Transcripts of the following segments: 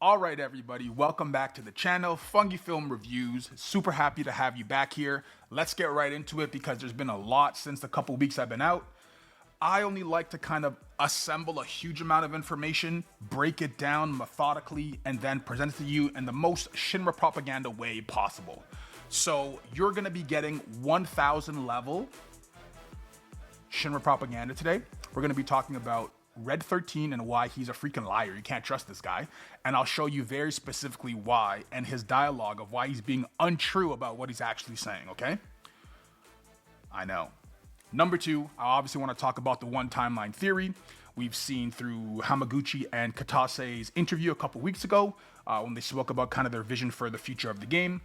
Alright everybody, welcome back to the channel, Fungi Film Reviews. Super happy to have you back here. Let's get right into it because there's been a lot since the couple weeks I've been out. I only like to kind of assemble a huge amount of information, break it down methodically, and then present it to you in the most Shinra Propaganda way possible. So you're going to be getting 1000 level Shinra Propaganda today. We're going to be talking about RED XIII and why he's a freaking liar. You can't trust this guy. And I'll show you very specifically why and his dialogue of why he's being untrue about what he's actually saying, okay? I know. Number two, I obviously want to talk about the one timeline theory we've seen through Hamaguchi and Katase's interview a couple weeks ago when they spoke about kind of their vision for the future of the game.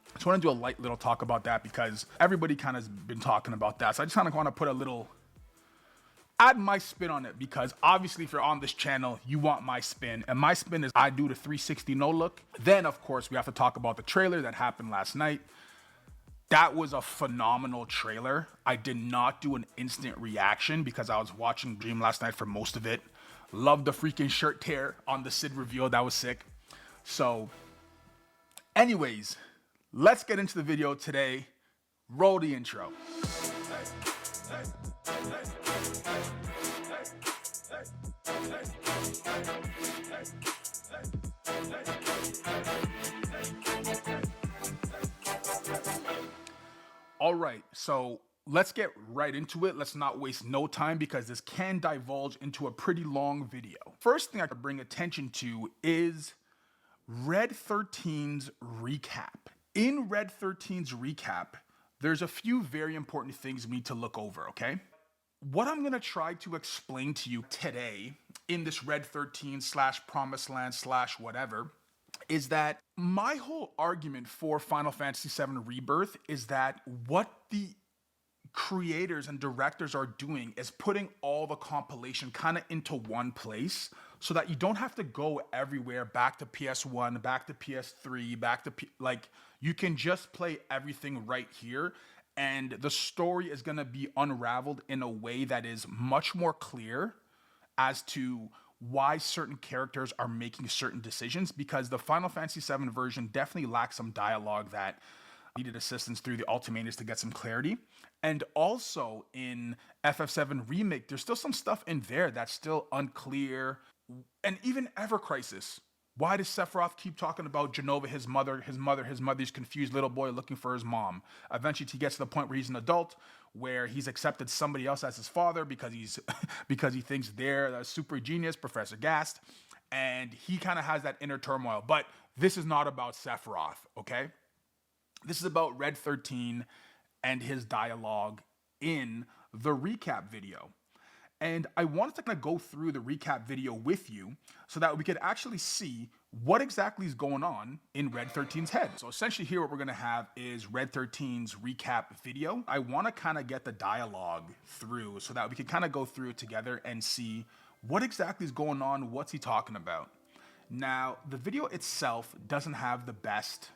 I just want to do a light little talk about that because everybody kind of has been talking about that. So I just kind of want to put a little add my spin on it because obviously if you're on this channel, you want my spin. And my spin is I do the 360 no look. Then of course we have to talk about the trailer that happened last night. That was a phenomenal trailer. I did not do an instant reaction because I was watching Dream last night for most of it. Loved the freaking shirt tear on the Sid reveal. That was sick. So anyways, let's get into the video today. Roll the intro. All right, so let's get right into it. Let's not waste no time because this can divulge into a pretty long video. First thing I could bring attention to is RED XIII's recap. In RED XIII's recap, there's a few very important things we need to look over, okay? What I'm gonna try to explain to you today in this RED XIII / Promised Land / whatever is that my whole argument for Final Fantasy VII Rebirth is that what the creators and directors are doing is putting all the compilation kind of into one place so that you don't have to go everywhere, back to PS1, back to PS3, back to like you can just play everything right here and the story is going to be unraveled in a way that is much more clear as to why certain characters are making certain decisions, because the Final Fantasy VII version definitely lacks some dialogue that needed assistance through the Ultimators to get some clarity. And also in FF7 Remake, there's still some stuff in there that's still unclear. And even Ever Crisis. Why does Sephiroth keep talking about Jenova, his mother's confused little boy looking for his mom? Eventually he gets to the point where he's an adult, where he's accepted somebody else as his father because he's because he thinks they're a super genius, Professor Gast, and he kind of has that inner turmoil. But this is not about Sephiroth, okay? This is about RED XIII and his dialogue in the recap video. And I wanted to kind of go through the recap video with you so that we could actually see what exactly is going on in RED XIII's head. So essentially here what we're going to have is RED XIII's recap video. I want to kind of get the dialogue through so that we can kind of go through it together and see what exactly is going on, what's he talking about. Now, the video itself doesn't have the best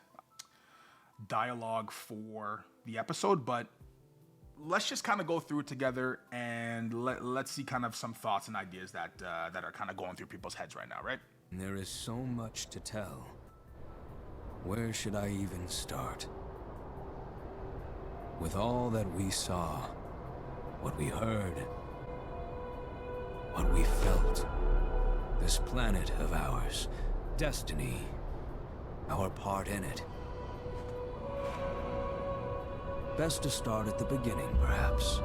dialogue for the episode, but let's just kind of go through it together and let's see kind of some thoughts and ideas that are kind of going through people's heads right now, right? There is so much to tell. Where should I even start? With all that we saw, what we heard, what we felt, this planet of ours, destiny, our part in it. Best to start at the beginning, perhaps.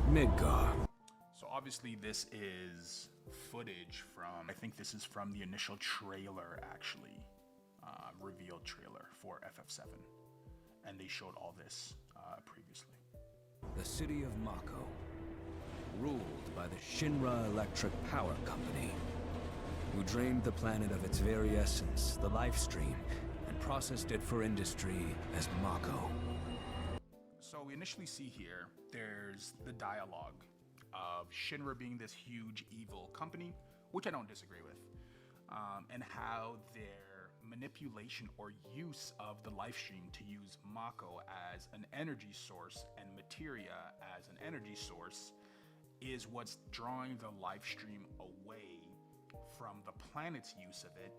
Midgar. So obviously this is footage from, I think this is from the initial trailer actually, revealed trailer for FF7. And they showed all this previously. The city of Mako, ruled by the Shinra Electric Power Company, who drained the planet of its very essence, the life stream, and processed it for industry as Mako. So we initially see here, there's the dialogue of Shinra being this huge evil company, which I don't disagree with, and how their manipulation or use of the life stream to use Mako as an energy source and materia as an energy source is what's drawing the live stream away from the planet's use of it.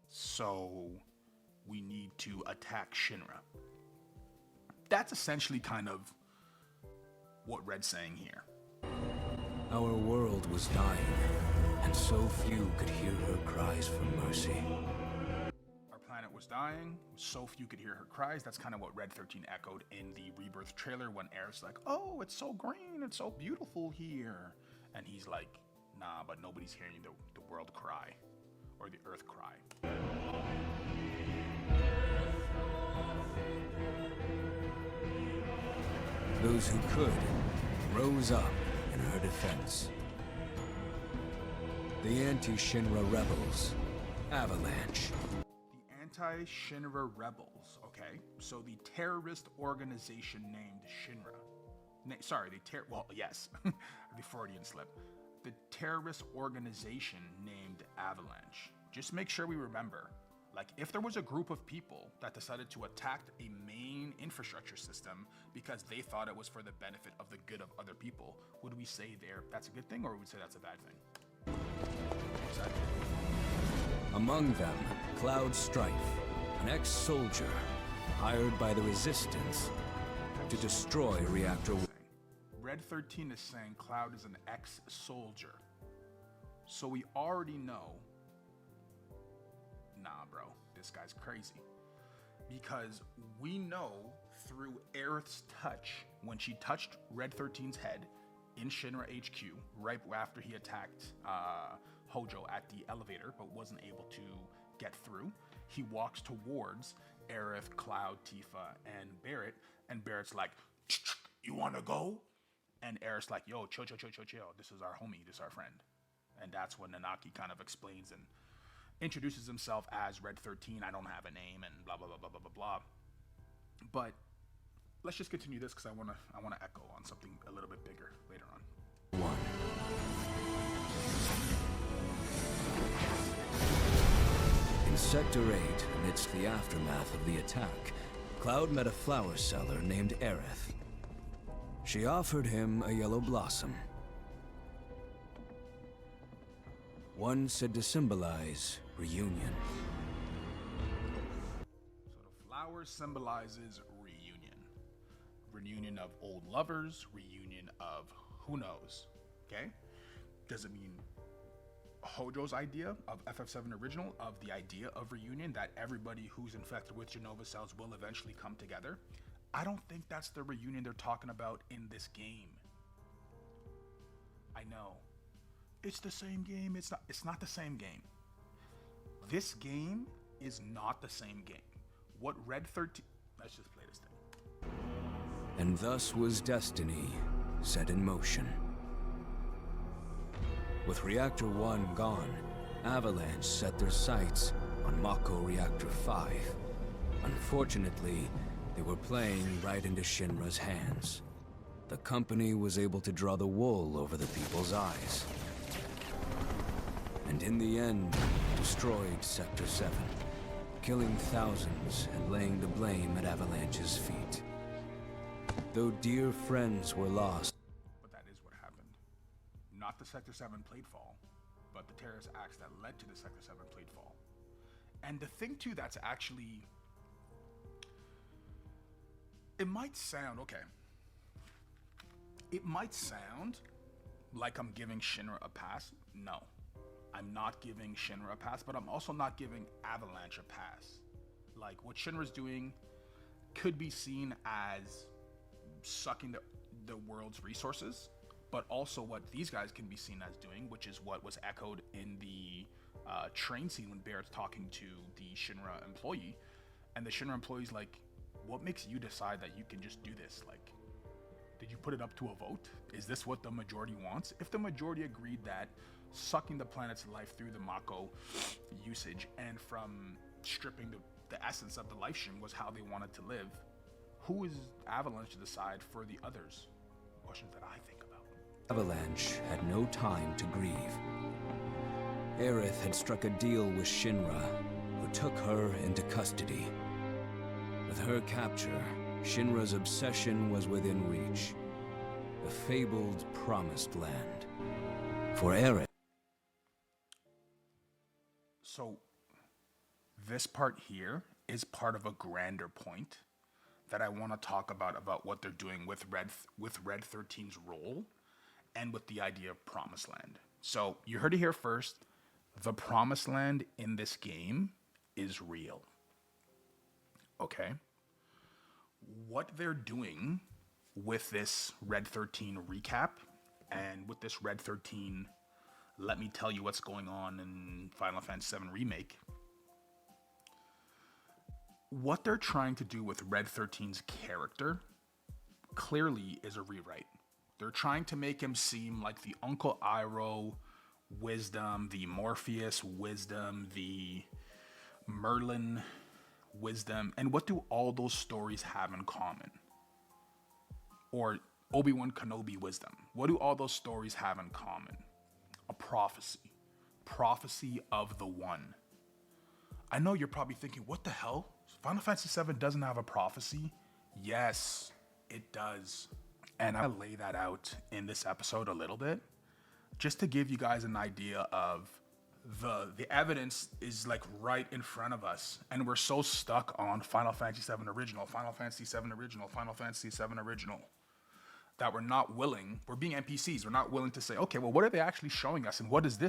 So we need to attack Shinra. That's essentially kind of what Red's saying here. Our world was dying, and so few could hear her cries for mercy. Our planet was dying, so few could hear her cries. That's kind of what Red 13 echoed in the Rebirth trailer when Aerith's like, oh, it's so green, it's so beautiful here. And he's like, nah, but nobody's hearing the world cry, or the earth cry. Those who could rose up in her defense. The anti-Shinra rebels, Avalanche. The anti-Shinra rebels, okay? So the terrorist organization named Shinra. The Freudian slip. The terrorist organization named Avalanche. Just make sure we remember, like, if there was a group of people that decided to attack a main infrastructure system because they thought it was for the benefit of the good of other people, would we say that's a good thing, or would we say that's a bad thing? Exactly. Among them, Cloud Strife, an ex-soldier hired by the Resistance to destroy Reactor 1. Red 13 is saying Cloud is an ex-soldier. So we already know, nah bro, this guy's crazy. Because we know through Aerith's touch, when she touched Red 13's head in Shinra HQ, right after he attacked Hojo at the elevator, but wasn't able to get through, he walks towards Aerith, Cloud, Tifa, and Barrett, and Barrett's like, you wanna go? And Aerith's like, yo, chill. This is our homie, this is our friend. And that's when Nanaki kind of explains and introduces himself as Red 13. I don't have a name and blah, blah, blah, blah, blah, blah, blah. But let's just continue this because I wanna echo on something a little bit bigger later on. 1. In Sector 8, amidst the aftermath of the attack, Cloud met a flower seller named Aerith. She offered him a yellow blossom. One said to symbolize reunion. So the flower symbolizes reunion. Reunion of old lovers, reunion of who knows, okay? Does it mean Hojo's idea of FF7 original, of the idea of reunion, that everybody who's infected with Genova cells will eventually come together? I don't think that's the reunion they're talking about in this game. I know. It's the same game. It's not the same game. This game is not the same game. What Red 13... Let's just play this thing. And thus was destiny set in motion. With Reactor 1 gone, Avalanche set their sights on Mako Reactor 5. Unfortunately, they were playing right into Shinra's hands. The company was able to draw the wool over the people's eyes. And in the end, destroyed Sector 7, killing thousands and laying the blame at Avalanche's feet. Though dear friends were lost. But that is what happened. Not the Sector 7 platefall, but the terrorist acts that led to the Sector 7 platefall. And the thing too that's actually... It might sound, okay. It might sound like I'm giving Shinra a pass. No, I'm not giving Shinra a pass, but I'm also not giving Avalanche a pass. Like, what Shinra's doing could be seen as sucking the world's resources, but also what these guys can be seen as doing, which is what was echoed in the train scene when Barrett's talking to the Shinra employee, and the Shinra employee's like, what makes you decide that you can just do this? Like, did you put it up to a vote? Is this what the majority wants? If the majority agreed that sucking the planet's life through the Mako usage and from stripping the essence of the life stream was how they wanted to live, who is Avalanche to decide for the others? Questions that I think about. Avalanche had no time to grieve. Aerith had struck a deal with Shinra, who took her into custody. With her capture, Shinra's obsession was within reach. the fabled Promised Land. For Aerith. So this part here is part of a grander point that I want to talk about what they're doing with Red XIII's role and with the idea of Promised Land. So you heard it here first. The Promised Land in this game is real. Okay? What they're doing with this Red XIII recap and with this Red XIII, let me tell you what's going on in Final Fantasy VII Remake. What they're trying to do with Red XIII's character clearly is a rewrite. They're trying to make him seem like the Uncle Iroh wisdom, the Morpheus wisdom, the Merlin wisdom. And what do all those stories have in common? Or Obi-Wan Kenobi wisdom. What do all those stories have in common? A prophecy. Prophecy of the One. I know you're probably thinking, what the hell? Final Fantasy VII doesn't have a prophecy? Yes, it does. And I'll lay that out in this episode a little bit, just to give you guys an idea of the evidence is like right in front of us. And we're so stuck on Final Fantasy VII Original, Final Fantasy VII Original, Final Fantasy VII Original, that we're not willing, we're being NPCs, we're not willing to say, okay, well, what are they actually showing us? And what is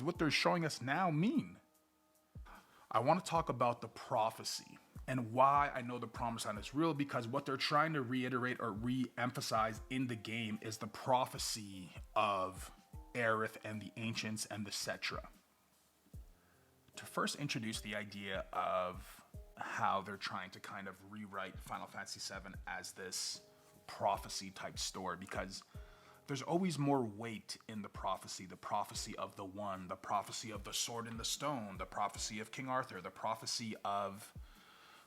what they're showing us now mean? I want to talk about the prophecy and why I know the Promised Land is real, because what they're trying to reiterate or re-emphasize in the game is the prophecy of Aerith and the Ancients and the Cetra. To first introduce the idea of how they're trying to kind of rewrite Final Fantasy VII as this prophecy type story, because there's always more weight in the prophecy of the One, the prophecy of the Sword in the Stone, the prophecy of King Arthur, the prophecy of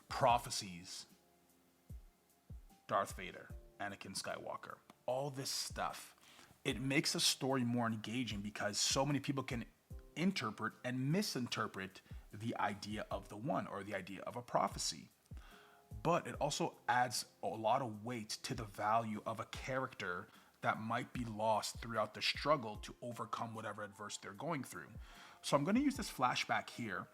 prophecies, Darth Vader, Anakin Skywalker, all this stuff. It makes a story more engaging because so many people can interpret and misinterpret the idea of the One or the idea of a prophecy. But it also adds a lot of weight to the value of a character that might be lost throughout the struggle to overcome whatever adversity they're going through. So I'm going to use this flashback here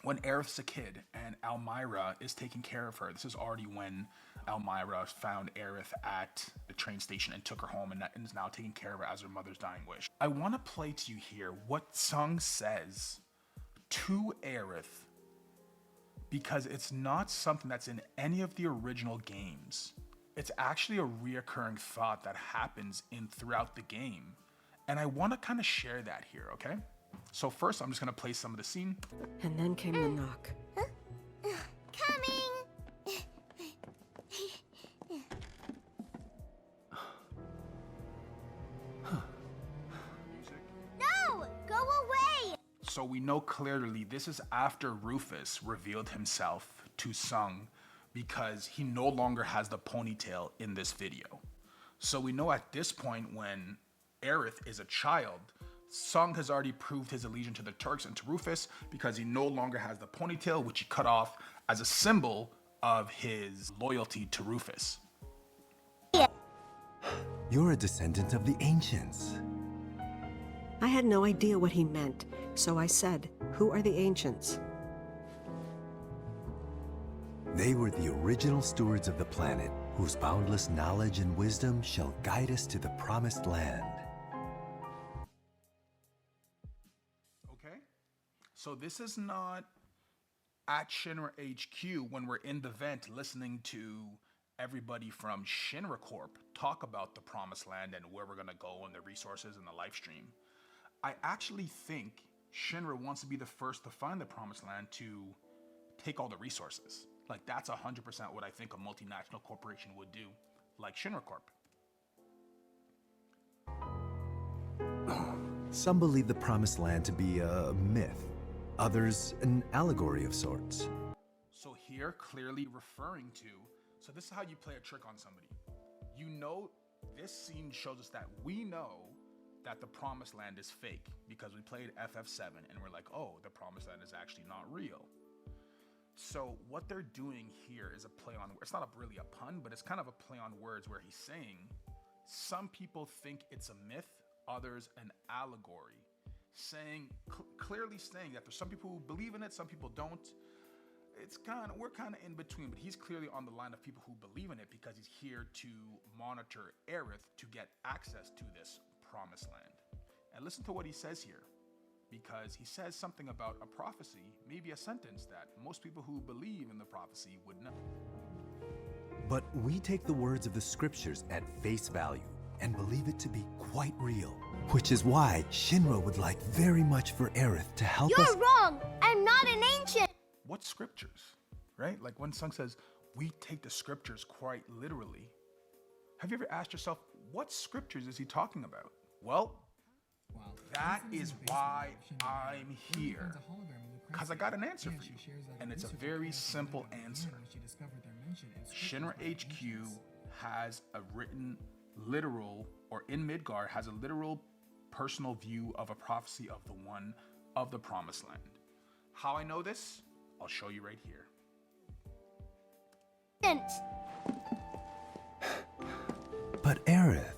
when Aerith's a kid and Almyra is taking care of her. This is already when Almyra found Aerith at the train station and took her home and is now taking care of her as her mother's dying wish. I want to play to you here what Tseng says to Aerith, because it's not something that's in any of the original games. It's actually a reoccurring thought that happens throughout the game. And I want to kind of share that here, okay? So first, I'm just going to play some of the scene. And then came the knock. Coming! No! Go away! So we know clearly this is after Rufus revealed himself to Tseng, because he no longer has the ponytail in this video. So we know at this point when Aerith is a child, Tseng has already proved his allegiance to the Turks and to Rufus because he no longer has the ponytail, which he cut off as a symbol of his loyalty to Rufus. You're a descendant of the Ancients. I had no idea what he meant, so I said, "Who are the Ancients?" They were the original stewards of the planet, whose boundless knowledge and wisdom shall guide us to the Promised Land. Okay? So this is not at Shinra HQ when we're in the vent listening to everybody from Shinra Corp talk about the Promised Land and where we're going to go and the resources and the live stream. I actually think Shinra wants to be the first to find the Promised Land to take all the resources. Like, that's 100% what I think a multinational corporation would do, like Shinra Corp. Some believe the Promised Land to be a myth, others an allegory of sorts. So here, clearly referring to, so this is how you play a trick on somebody. You know, this scene shows us that we know that the Promised Land is fake because we played FF7 and we're like, oh, the Promised Land is actually not real. So what they're doing here is a play on, it's not really a pun, but it's kind of a play on words where he's saying, Some people think it's a myth, others an allegory, clearly saying that there's some people who believe in it, some people don't. We're kind of in between, but he's clearly on the line of people who believe in it because he's here to monitor Aerith to get access to this promised land. And listen to what he says here, because he says something about a prophecy, maybe a sentence that most people who believe in the prophecy would know. But we take the words of the scriptures at face value and believe it to be quite real, which is why Shinra would like very much for Aerith to help us. You're wrong! I'm not an ancient! What scriptures, right? Like when Tseng says, we take the scriptures quite literally. Have you ever asked yourself, what scriptures is he talking about? Well, that is why I'm here. Because I got an answer for you. And it's a very simple answer. Shinra HQ has a written literal, or in Midgar, has a literal personal view of a prophecy of the one of the Promised Land. How I know this? I'll show you right here. But Aerith,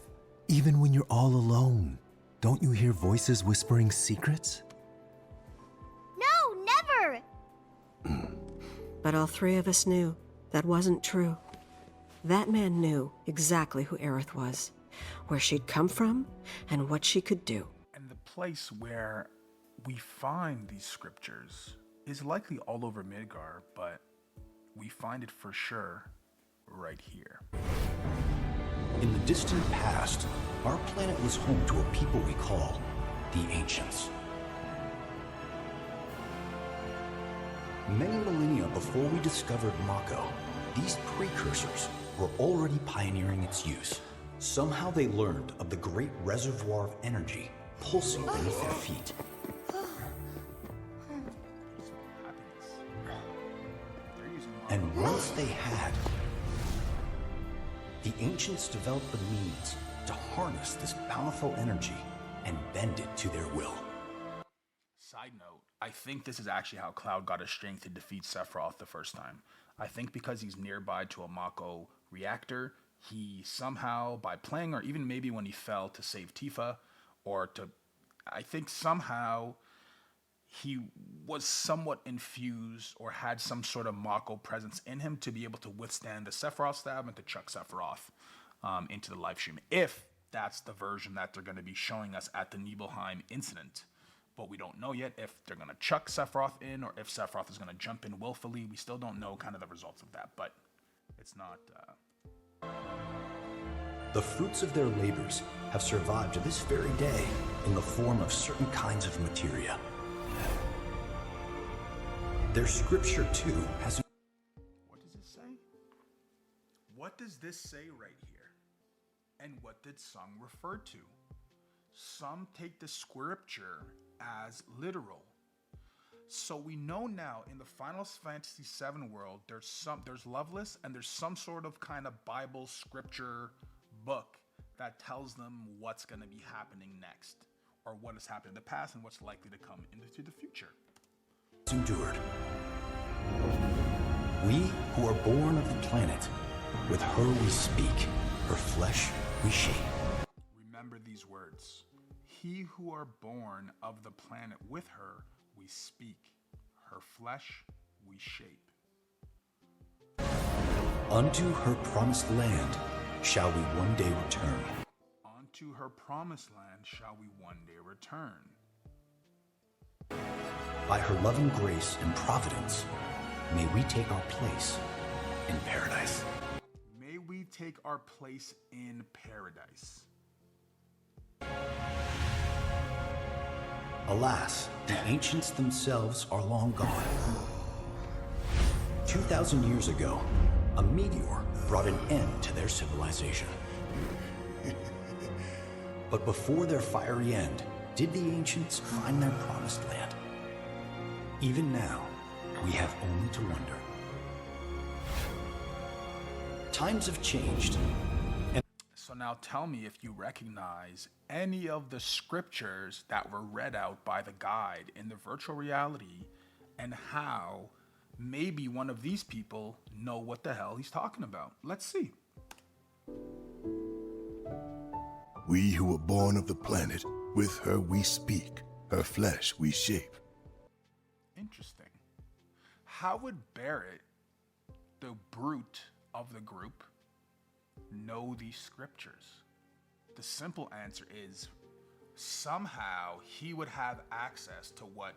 even when you're all alone, don't you hear voices whispering secrets? No, never! But all three of us knew that wasn't true. That man knew exactly who Aerith was, where she'd come from, and what she could do. And the place where we find these scriptures is likely all over Midgar, but we find it for sure right here. In the distant past, our planet was home to a people we call the Ancients. Many millennia before we discovered Mako, these precursors were already pioneering its use. Somehow they learned of the great reservoir of energy pulsing beneath their feet. And once they had, the Ancients developed the means to harness this bountiful energy and bend it to their will. Side note, I think this is actually how Cloud got his strength to defeat Sephiroth the first time. I think because he's nearby to a Mako reactor, he somehow, by playing, or even maybe when he fell to save Tifa, I think somehow he was somewhat infused or had some sort of Mako presence in him to be able to withstand the Sephiroth stab and to chuck Sephiroth into the live stream. If that's the version that they're going to be showing us at the Nibelheim incident. But we don't know yet if they're going to chuck Sephiroth in or if Sephiroth is going to jump in willfully. We still don't know kind of the results of that, but it's not... The fruits of their labors have survived to this very day in the form of certain kinds of materia. Their scripture, too, has... What does it say? What does this say right here? And what did Tseng refer to? Some take the scripture as literal. So we know now in the Final Fantasy VII world, there's Loveless, and there's some sort of kind of Bible scripture book that tells them what's going to be happening next, or what has happened in the past and what's likely to come into the future. Endured. We who are born of the planet, with her we speak, her flesh we shape. Remember these words. He who are born of the planet, with her we speak, her flesh we shape. Unto her promised land shall we one day return. Unto her promised land shall we one day return. By her loving grace and providence, may we take our place in paradise. May we take our place in paradise. Alas, the ancients themselves are long gone. 2,000 years ago, a meteor brought an end to their civilization. But before their fiery end, did the ancients find their promised land? Even now, we have only to wonder. Times have changed. So now tell me if you recognize any of the scriptures that were read out by the guide in the virtual reality, and how maybe one of these people know what the hell he's talking about. Let's see. We who were born of the planet, with her we speak, her flesh we shape. Interesting. How would Barrett, the brute of the group, know these scriptures? The simple answer is somehow he would have access to what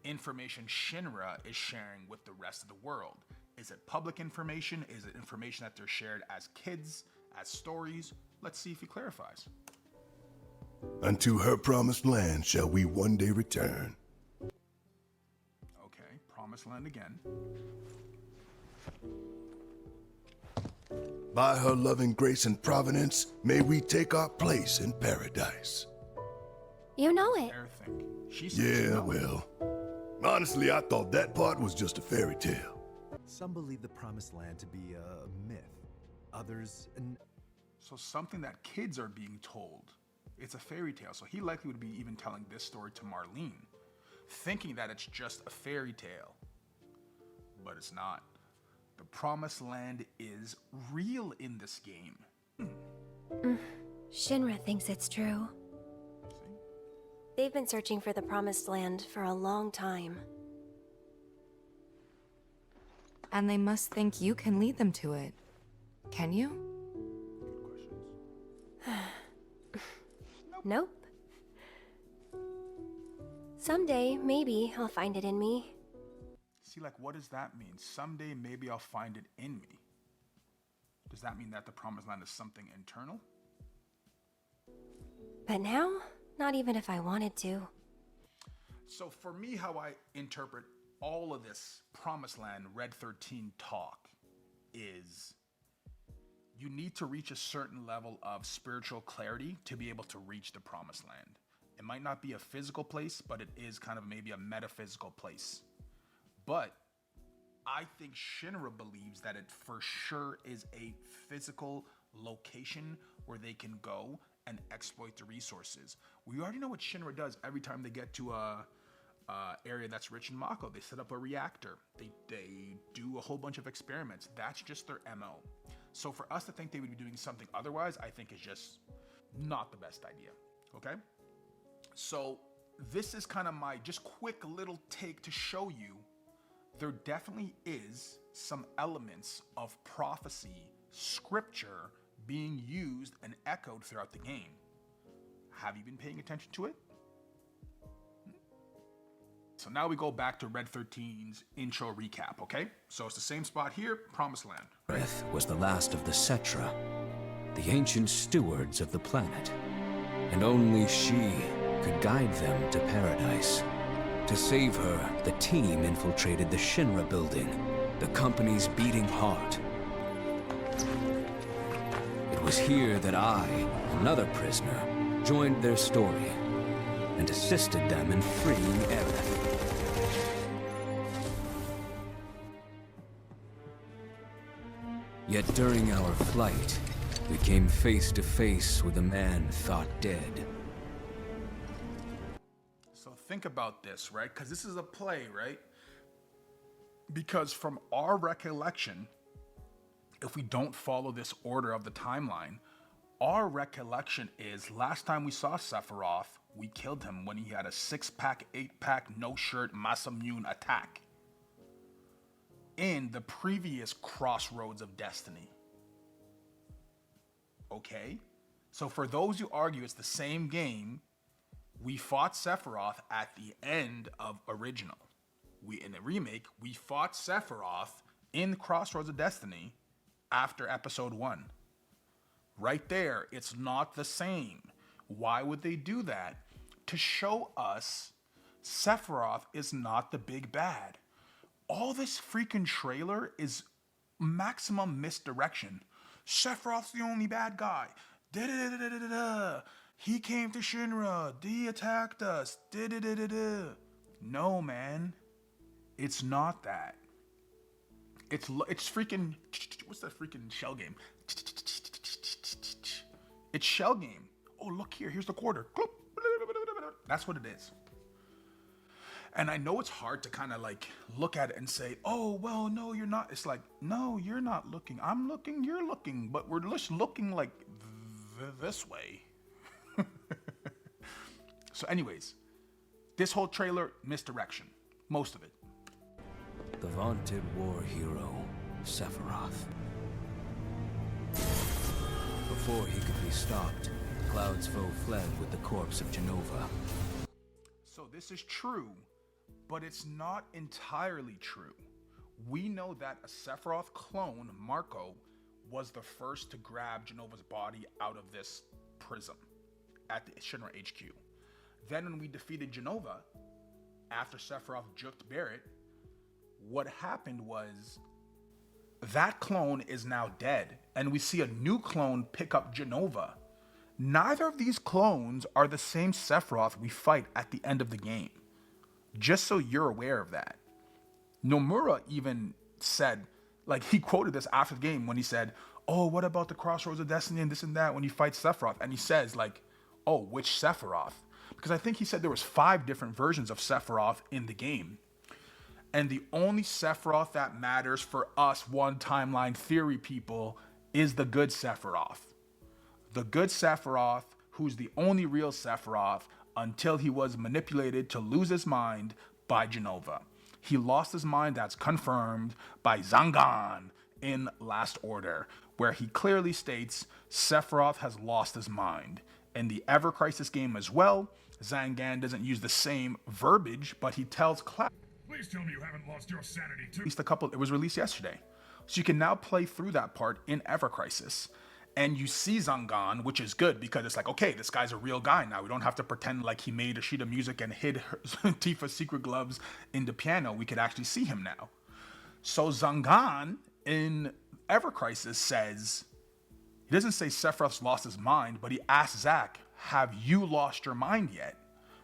information Shinra is sharing with the rest of the world. Is it public information? Is it information that they're shared as kids, as stories? Let's see if he clarifies. Unto her promised land shall we one day return. Okay, promised land again. By her loving grace and providence, may we take our place in paradise. You know it. Aerith think. She says Yeah, no. well, honestly, I thought that part was just a fairy tale. Some believe the Promised Land to be a myth. Others, So something that kids are being told. It's a fairy tale. So he likely would be even telling this story to Marlene, thinking that it's just a fairy tale. But it's not. The Promised Land is real in this game. Shinra thinks it's true. See? They've been searching for the Promised Land for a long time. And they must think you can lead them to it. Can you? Good questions. Nope. Someday, maybe, I'll find it in me. See, like, what does that mean? Someday, maybe I'll find it in me. Does that mean that the Promised Land is something internal? But now, not even if I wanted to. So for me, how I interpret all of this Promised Land Red 13 talk is you need to reach a certain level of spiritual clarity to be able to reach the Promised Land. It might not be a physical place, but it is kind of maybe a metaphysical place. But I think Shinra believes that it for sure is a physical location where they can go and exploit the resources. We already know what Shinra does every time they get to a area that's rich in Mako. They set up a reactor. They do a whole bunch of experiments. That's just their MO. So for us to think they would be doing something otherwise, I think is just not the best idea. Okay? So this is kind of my just quick little take to show you there definitely is some elements of prophecy, scripture being used and echoed throughout the game. Have you been paying attention to it? So now we go back to Red 13's intro recap, okay? So it's the same spot here, Promised Land. Aerith was the last of the Cetra, the ancient stewards of the planet, and only she could guide them to paradise. To save her, the team infiltrated the Shinra building, the company's beating heart. It was here that I, another prisoner, joined their story and assisted them in freeing Aerith. Yet during our flight, we came face to face with a man thought dead. So think about this, right? Because this is a play, right? Because from our recollection, if we don't follow this order of the timeline, our recollection is last time we saw Sephiroth, we killed him when he had a 6-pack, 8-pack, no-shirt, Masamune attack in the previous Crossroads of Destiny. Okay? So for those who argue it's the same game, we fought Sephiroth at the end of original. In the remake, we fought Sephiroth in Crossroads of Destiny after episode 1. Right there, it's not the same. Why would they do that? To show us Sephiroth is not the big bad. All this freaking trailer is maximum misdirection. Sephiroth's the only bad guy. Da-da-da-da-da-da. He came to Shinra. He attacked us. Da-da-da-da-da. No, man. It's not that. It's freaking... What's that freaking shell game? It's shell game. Oh, look here. Here's the quarter. That's what it is. And I know it's hard to kind of like look at it and say, oh, well, no, you're not. It's like, no, you're not looking. I'm looking, you're looking. But we're just looking like this way. So anyways, this whole trailer, misdirection. Most of it. The vaunted war hero, Sephiroth. Before he could be stopped, Cloud's foe fled with the corpse of Jenova. So this is true, but it's not entirely true. We know that a Sephiroth clone, Marco, was the first to grab Jenova's body out of this prism at the Shinra HQ. Then when we defeated Jenova, after Sephiroth juked Barrett, what happened was that clone is now dead, and we see a new clone pick up Jenova. Neither of these clones are the same Sephiroth we fight at the end of the game. Just so you're aware of that. Nomura even said, like, he quoted this after the game when he said, oh, what about the Crossroads of Destiny and this and that when you fight Sephiroth? And he says, like, oh, which Sephiroth? Because I think he said there was 5 different versions of Sephiroth in the game. And the only Sephiroth that matters for us one timeline theory people is the good Sephiroth. The good Sephiroth, who's the only real Sephiroth until he was manipulated to lose his mind by Jenova. He lost his mind, that's confirmed by Zangan in Last Order, where he clearly states Sephiroth has lost his mind. In the Ever Crisis game as well, Zangan doesn't use the same verbiage, but he tells Cloud. Please tell me you haven't lost your sanity too. At least it was released yesterday. So you can now play through that part in Ever Crisis. And you see Zangan, which is good because it's like, okay, this guy's a real guy now. We don't have to pretend like he made a sheet of music and hid Tifa's secret gloves in the piano. We could actually see him now. So Zangan in Ever Crisis says, he doesn't say Sephiroth's lost his mind, but he asks Zack, have you lost your mind yet?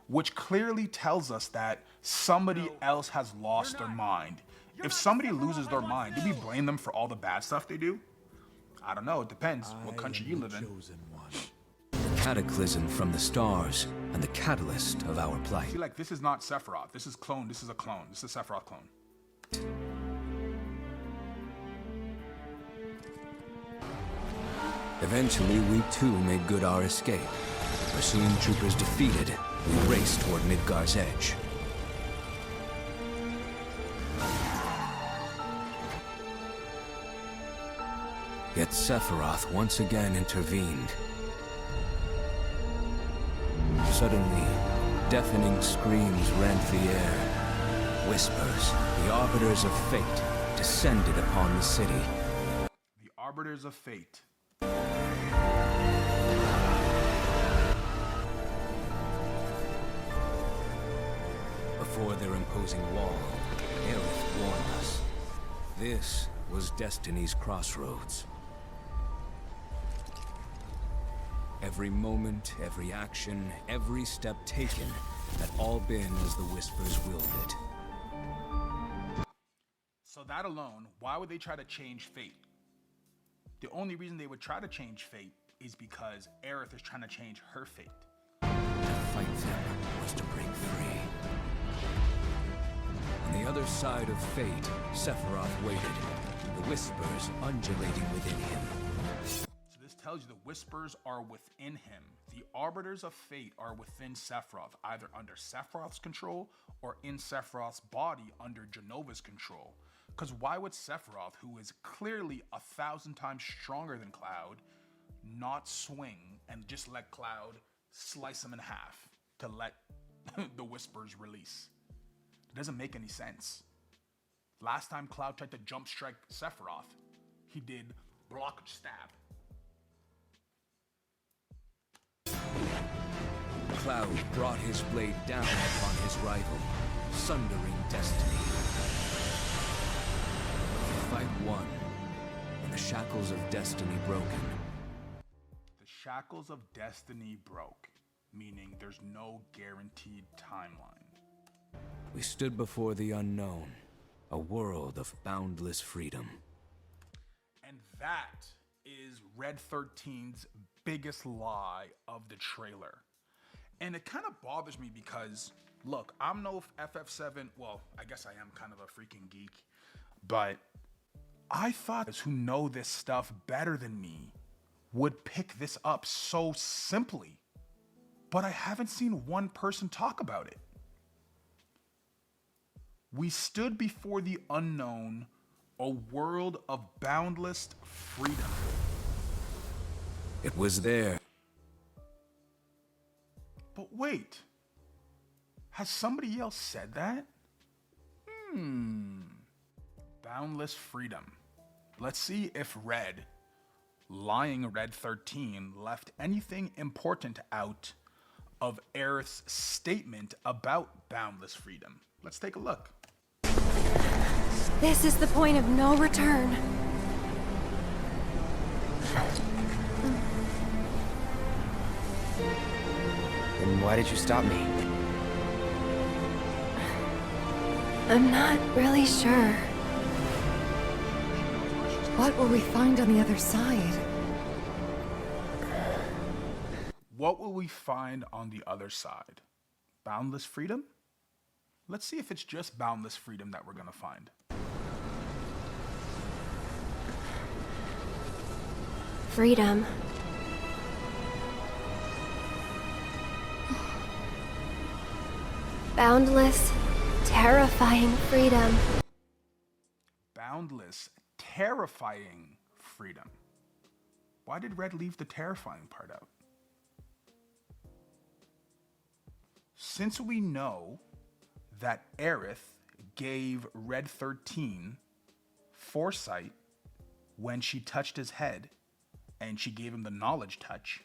Which clearly tells us that somebody else has lost their mind. If somebody loses their mind, do we blame them for all the bad stuff they do? I don't know, it depends what country you live in. The cataclysm from the stars and the catalyst of our plight. See, like, this is not Sephiroth. This is clone. This is a clone. This is a Sephiroth clone. Eventually, we too made good our escape. Pursuing troopers defeated, we raced toward Midgar's edge. Yet Sephiroth once again intervened. Suddenly, deafening screams rent the air. Whispers, the arbiters of fate, descended upon the city. The arbiters of fate. Before their imposing wall, Aerith warned us. This was Destiny's crossroads. Every moment, every action, every step taken had all been as the Whispers willed it. So that alone, why would they try to change fate? The only reason they would try to change fate is because Aerith is trying to change her fate. To fight them was to break free. On the other side of fate, Sephiroth waited, the Whispers undulating within him. So this tells you the Whispers are within him. The Arbiters of Fate are within Sephiroth, either under Sephiroth's control or in Sephiroth's body under Jenova's control. Because why would Sephiroth, who is clearly 1,000 times stronger than Cloud, not swing and just let Cloud slice him in half to let the Whispers release? It doesn't make any sense. Last time Cloud tried to jump strike Sephiroth, he did block stab. Cloud brought his blade down upon his rival, sundering destiny. The fight won, and the shackles of destiny broken. The shackles of destiny broke, meaning there's no guaranteed timeline. We stood before the unknown, a world of boundless freedom. And that is Red 13's biggest lie of the trailer. And it kind of bothers me because, look, I'm no FF7, well, I guess I am kind of a freaking geek, but I thought those who know this stuff better than me would pick this up so simply. but I haven't seen one person talk about it. We stood before the unknown, a world of boundless freedom. It was there. But wait, has somebody else said that? Boundless freedom. Let's see if Red, lying Red 13, left anything important out of Aerith's statement about boundless freedom. Let's take a look. This is the point of no return. Then why did you stop me? I'm not really sure. What will we find on the other side? What will we find on the other side? Boundless freedom? Let's see if it's just boundless freedom that we're gonna find. Freedom. Boundless, terrifying freedom. Boundless, terrifying freedom. Why did Red leave the terrifying part out? Since we know that Aerith gave Red 13 foresight when she touched his head and she gave him the knowledge touch,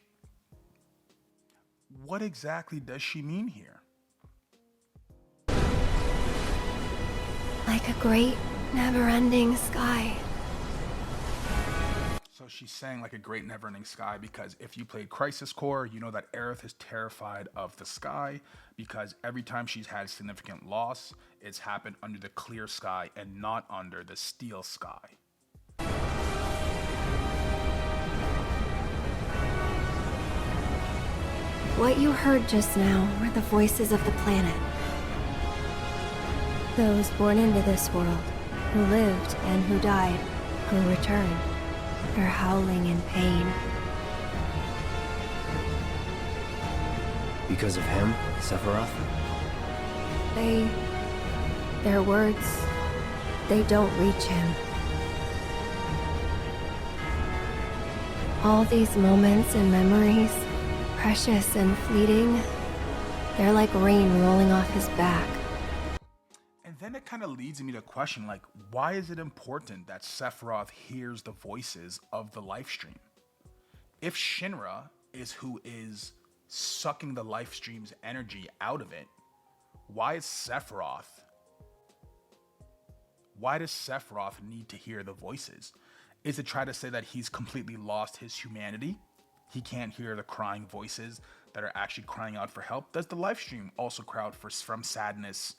what exactly does she mean here? Like a great, never-ending sky. So she's saying like a great never-ending sky because if you played Crisis Core, you know that Aerith is terrified of the sky because every time she's had significant loss, it's happened under the clear sky and not under the steel sky. What you heard just now were the voices of the planet. Those born into this world, who lived and who died, who returned. They're howling in pain. Because of him, Sephiroth? Their words, they don't reach him. All these moments and memories, precious and fleeting, they're like rain rolling off his back. And then it kind of leads me to question, like, why is it important that Sephiroth hears the voices of the life stream? If Shinra is who is sucking the life stream's energy out of it, why does Sephiroth need to hear the voices? Is it try to say that he's completely lost his humanity? He can't hear the crying voices that are actually crying out for help? Does the live stream also cry out from sadness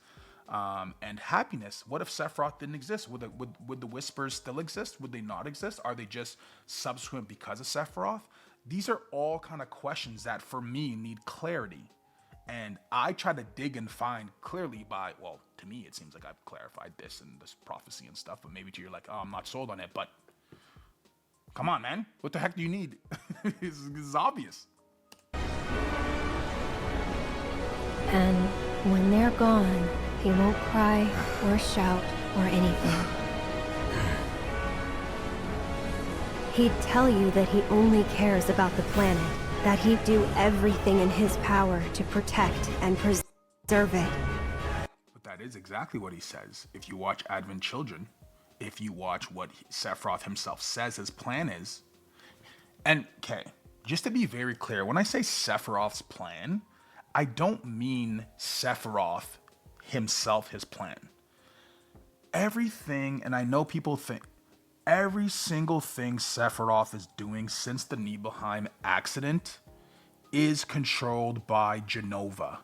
and happiness? What if Sephiroth didn't exist? Would the whispers still exist? Would they not exist? Are they just subsequent because of Sephiroth? These are all kind of questions that for me need clarity. And I try to dig and find clearly by, well, to me, it seems like I've clarified this and this prophecy and stuff, but maybe to you, like, oh, I'm not sold on it, but come on, man. What the heck do you need? This is obvious. And when they're gone, he won't cry or shout or anything. He'd tell you that he only cares about the planet, that he'd do everything in his power to protect and preserve it. But that is exactly what he says. If you watch Advent Children, if you watch what Sephiroth himself says his plan is, and okay, just to be very clear, when I say Sephiroth's plan, I don't mean Sephiroth himself, his plan. Everything, and I know people think, every single thing Sephiroth is doing since the Nibelheim accident is controlled by Jenova.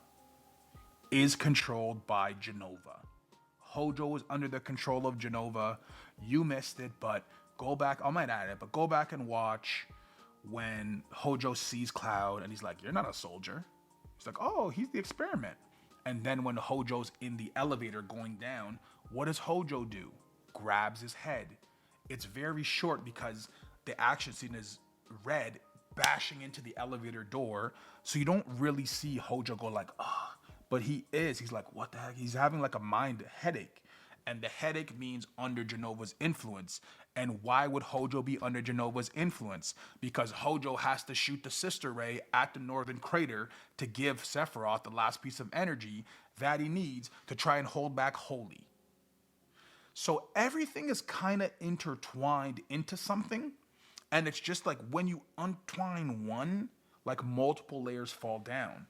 Hojo was under the control of Jenova. You missed it, but go back. I might add it, but go back and watch when Hojo sees Cloud and he's like, "You're not a soldier." He's like, "Oh, he's the experiment." And then when Hojo's in the elevator going down, what does Hojo do? Grabs his head. It's very short because the action scene is Red bashing into the elevator door. So you don't really see Hojo go like, oh, but he's like, what the heck? He's having like a mind headache. And the headache means under Jenova's influence. And why would Hojo be under Jenova's influence? Because Hojo has to shoot the sister ray at the northern crater to give Sephiroth the last piece of energy that he needs to try and hold back Holy. So everything is kind of intertwined into something. And it's just like when you untwine one, like multiple layers fall down.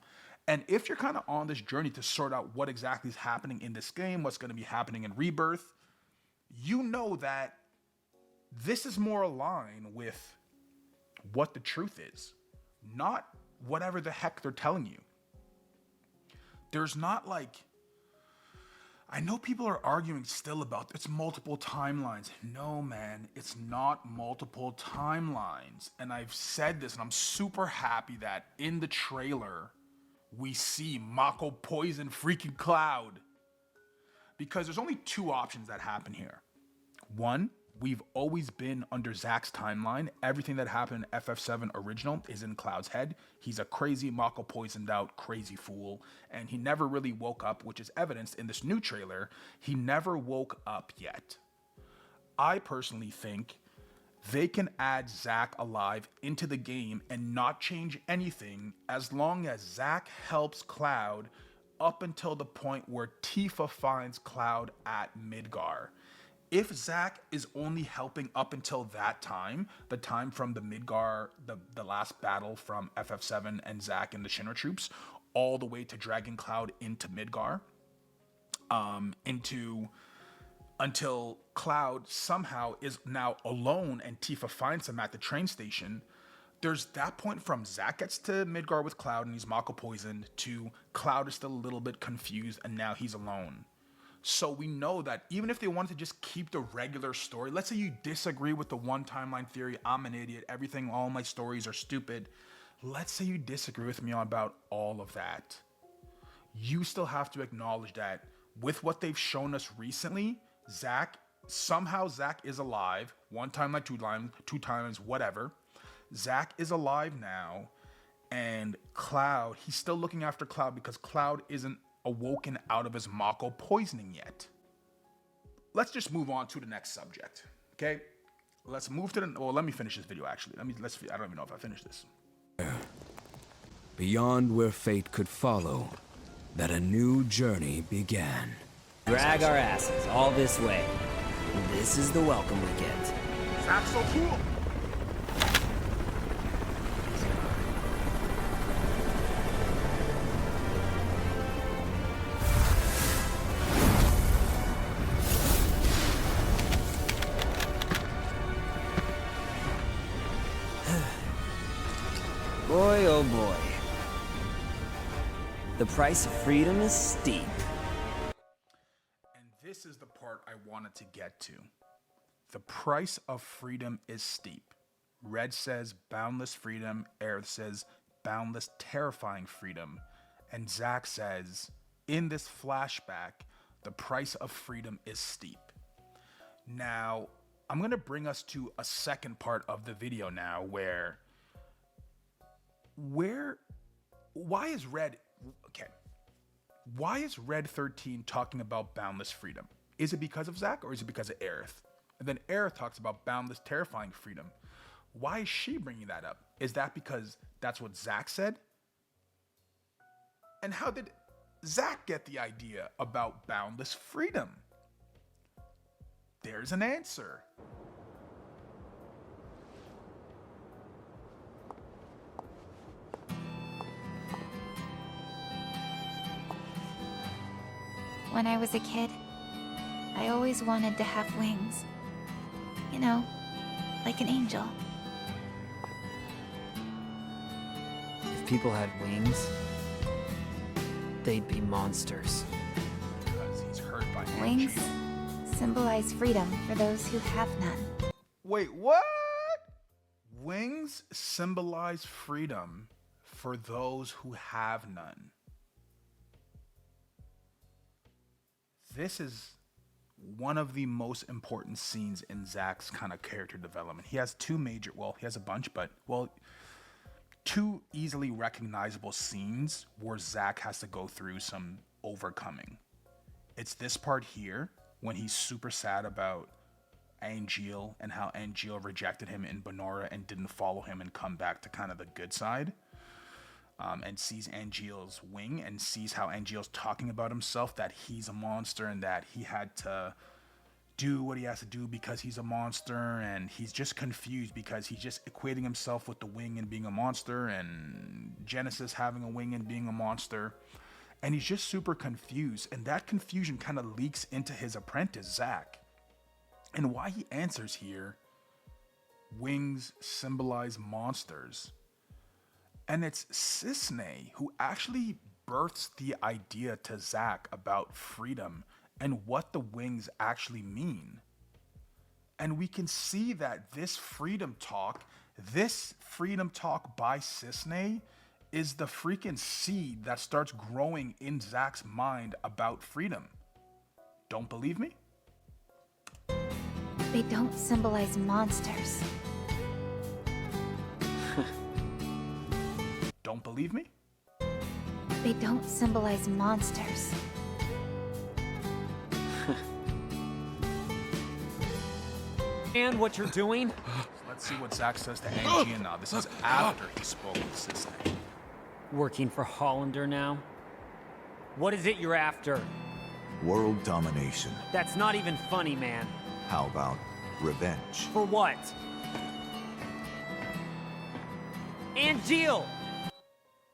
And if you're kind of on this journey to sort out what exactly is happening in this game, what's going to be happening in Rebirth, you know that this is more aligned with what the truth is, not whatever the heck they're telling you. There's not like, I know people are arguing still about it's multiple timelines. No, man, it's not multiple timelines. And I've said this, and I'm super happy that in the trailer, we see Mako poison freaking Cloud. Because there's only two options that happen here. One, we've always been under Zack's timeline. Everything that happened in FF7 original is in Cloud's head. He's a crazy Mako poisoned out crazy fool. And he never really woke up, which is evidenced in this new trailer. He never woke up yet. I personally think they can add Zack alive into the game and not change anything as long as Zack helps Cloud up until the point where Tifa finds Cloud at Midgar. If Zack is only helping up until that time, the time from the Midgar, the last battle from FF7 and Zack and the Shinra troops, all the way to dragging Cloud into Midgar, until Cloud somehow is now alone and Tifa finds him at the train station, there's that point from Zack gets to Midgar with Cloud and he's Mako poisoned to Cloud is still a little bit confused and now he's alone. So we know that even if they wanted to just keep the regular story, let's say you disagree with the one timeline theory, I'm an idiot, everything, all my stories are stupid. Let's say you disagree with me about all of that. You still have to acknowledge that with what they've shown us recently, Zack is alive. One timeline, two timelines, whatever. Zack is alive now. And Cloud, he's still looking after Cloud because Cloud isn't awoken out of his Mako poisoning yet. Let's just move on to the next subject. Okay? Let's move to let me finish this video actually. I don't even know if I finished this. Beyond where fate could follow, that a new journey began. Drag our asses all this way. This is the welcome we get. That's so cool. Boy, oh boy. The price of freedom is steep. And this is the part I wanted to get to. The price of freedom is steep. Red says boundless freedom. Aerith says boundless terrifying freedom. And Zack says, in this flashback, the price of freedom is steep. Now, I'm going to bring us to a second part of the video now why is Red XIII talking about boundless freedom? Is it because of Zack or is it because of Aerith? And then Aerith talks about boundless terrifying freedom. Why is she bringing that up? Is that because that's what Zack said? And how did Zack get the idea about boundless freedom? There's an answer. When I was a kid, I always wanted to have wings. You know, like an angel. If people had wings, they'd be monsters. Because he's hurt by Wings symbolize freedom for those who have none. Wait, what? Wings symbolize freedom for those who have none. This is one of the most important scenes in Zack's kind of character development. He has two major, he has a bunch, but, two easily recognizable scenes where Zack has to go through some overcoming. It's this part here when he's super sad about Angeal and how Angeal rejected him in Benora and didn't follow him and come back to kind of the good side. And sees Angeal's wing and sees how Angeal's talking about himself, that he's a monster and that he had to do what he has to do because he's a monster, and he's just confused because he's just equating himself with the wing and being a monster and Genesis having a wing and being a monster, and he's just super confused, and that confusion kind of leaks into his apprentice Zack. And why he answers here, wings symbolize monsters. And it's Cissnei who actually births the idea to Zack about freedom and what the wings actually mean. And we can see that this freedom talk by Cissnei is the freaking seed that starts growing in Zack's mind about freedom. Don't believe me? They don't symbolize monsters. Don't believe me? They don't symbolize monsters. And what you're doing? Let's see what Zack says to Angie now. This is after he spoke with Cissnei. Working for Hollander now? What is it you're after? World domination. That's not even funny, man. How about revenge? For what? Angeal!